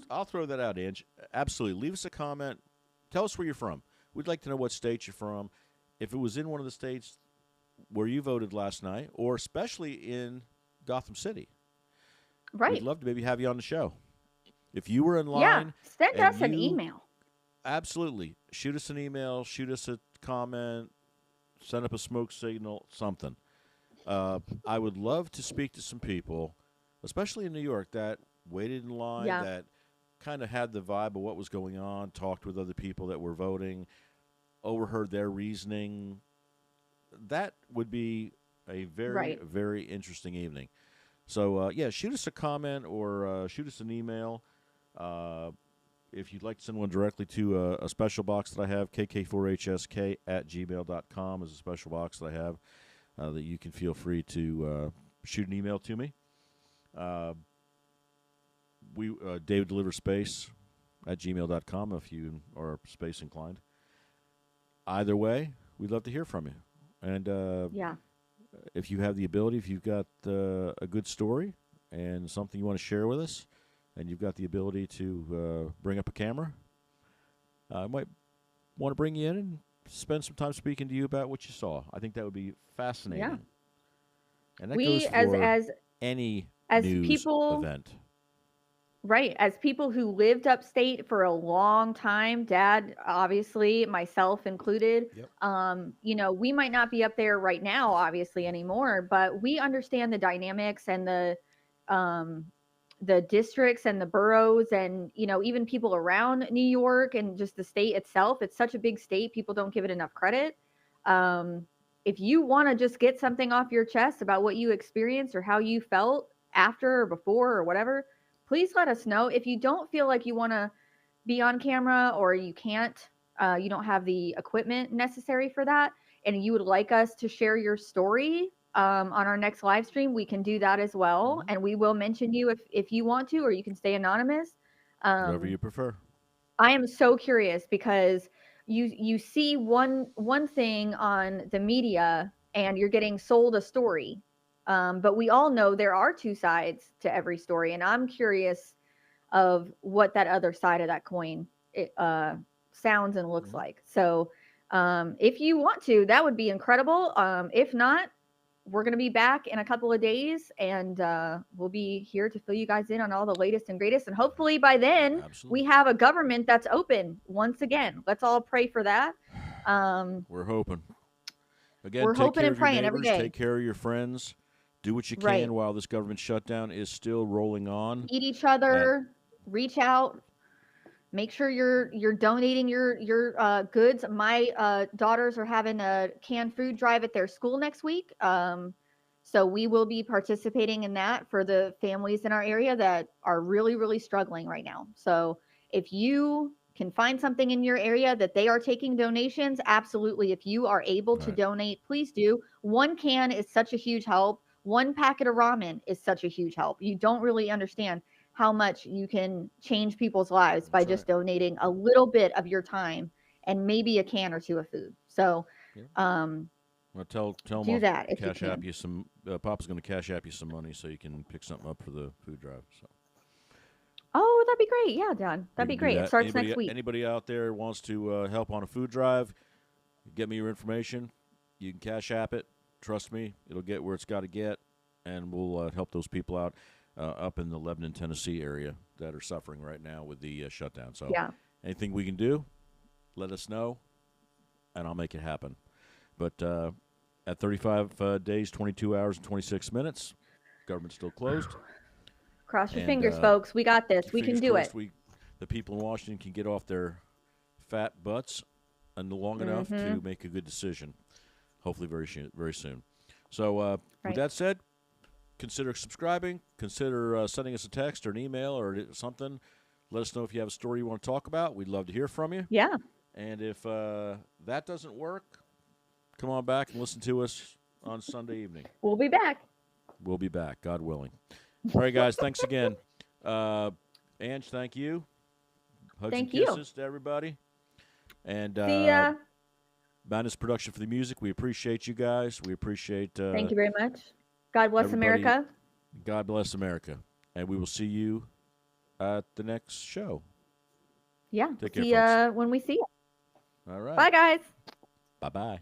I'll throw that out, Ange. Absolutely. Leave us a comment. Tell us where you're from. We'd like to know what state you're from. If it was in one of the states where you voted last night, or especially in Gotham City. Right. We'd love to maybe have you on the show. If you were in line. Yeah. Send and us an email. Absolutely. Shoot us an email. Shoot us a comment. send up a smoke signal, something. I would love to speak to some people, especially in New York, that waited in line, Yeah. that kind of had the vibe of what was going on, talked with other people that were voting, overheard their reasoning. That would be a very, Right. very interesting evening. So, yeah, shoot us a comment or shoot us an email. Uh, if you'd like to send one directly to a special box that I have, kk4hsk@gmail.com is a special box that I have that you can feel free to shoot an email to me. Uh, David delivers space at gmail.com if you are space inclined. Either way, we'd love to hear from you. And Yeah. if you have the ability, if you've got a good story and something you want to share with us, and you've got the ability to bring up a camera, I might want to bring you in and spend some time speaking to you about what you saw. I think that would be fascinating. Yeah. And that We goes for as any as news people, event. right, as people who lived upstate for a long time, dad, obviously, myself included, Yep. we might not be up there right now, obviously, anymore, but we understand the dynamics and um, the districts and the boroughs and, even people around New York and just the state itself. It's such a big state. People don't give it enough credit. If you want to just get something off your chest about what you experienced or how you felt after or before or whatever, please let us know. If you don't feel like you want to be on camera or you can't, you don't have the equipment necessary for that, and you would like us to share your story on our next live stream, we can do that as well. And we will mention you if you want to, or you can stay anonymous. Whatever you Um, prefer. I am so curious because you see one thing on the media and you're getting sold a story. But we all know there are two sides to every story, and I'm curious of what that other side of that coin sounds and looks like. So if you want to, that would be incredible. If not, we're going to be back in a couple of days, and we'll be here to fill you guys in on all the latest and greatest. And hopefully by then Absolutely. we have a government that's open once again. Let's all pray for that. We're hoping. Again, We're take hoping care and of your praying every neighbors, day. take care of your friends, do what you can Right. while this government shutdown is still rolling on. Eat each other, reach out, make sure you're donating your goods. My daughters are having a canned food drive at their school next week. So we will be participating in that for the families in our area that are really, really struggling right now. So if you can find something in your area that they are taking donations, absolutely. If you are able to Right. donate, please do. One can is such a huge help. One packet of ramen is such a huge help. You don't really understand how much you can change people's lives by That's just right. donating a little bit of your time and maybe a can or two of food. So, Yeah. um, Well, tell them do I'll that if you cash app can. you some. Papa's going to cash app you some money so you can pick something up for the food drive. So Oh, that'd be great. Yeah, Dad, we that'd be can do great. It that. starts next week. Anybody out there wants to help on a food drive, get me your information. You can cash app it. Trust me, it'll get where it's got to get, and we'll help those people out up in the Lebanon, Tennessee area that are suffering right now with the shutdown. So Yeah. anything we can do, let us know, and I'll make it happen. But at 35 days, 22 hours, and 26 minutes, government's still closed. Cross your And, fingers, folks. We got this. We can Fingers do crossed it. the people in Washington can get off their fat butts and long enough to make a good decision. Hopefully very soon. So Right. with that said, consider subscribing. Consider sending us a text or an email or something. Let us know if you have a story you want to talk about. We'd love to hear from you. Yeah. And if that doesn't work, come on back and listen to us on Sunday evening. We'll be back. We'll be back, God willing. All right, guys, thanks again. Ange, thank you. Hugs Thank and you. kisses to everybody. And See ya. Madness Production for the music. We appreciate you guys. We appreciate Thank you very much. God bless everybody. America. God bless America. And we will see you at the next show. Yeah. Take care, See ya when we see you. All right. Bye, guys. Bye-bye.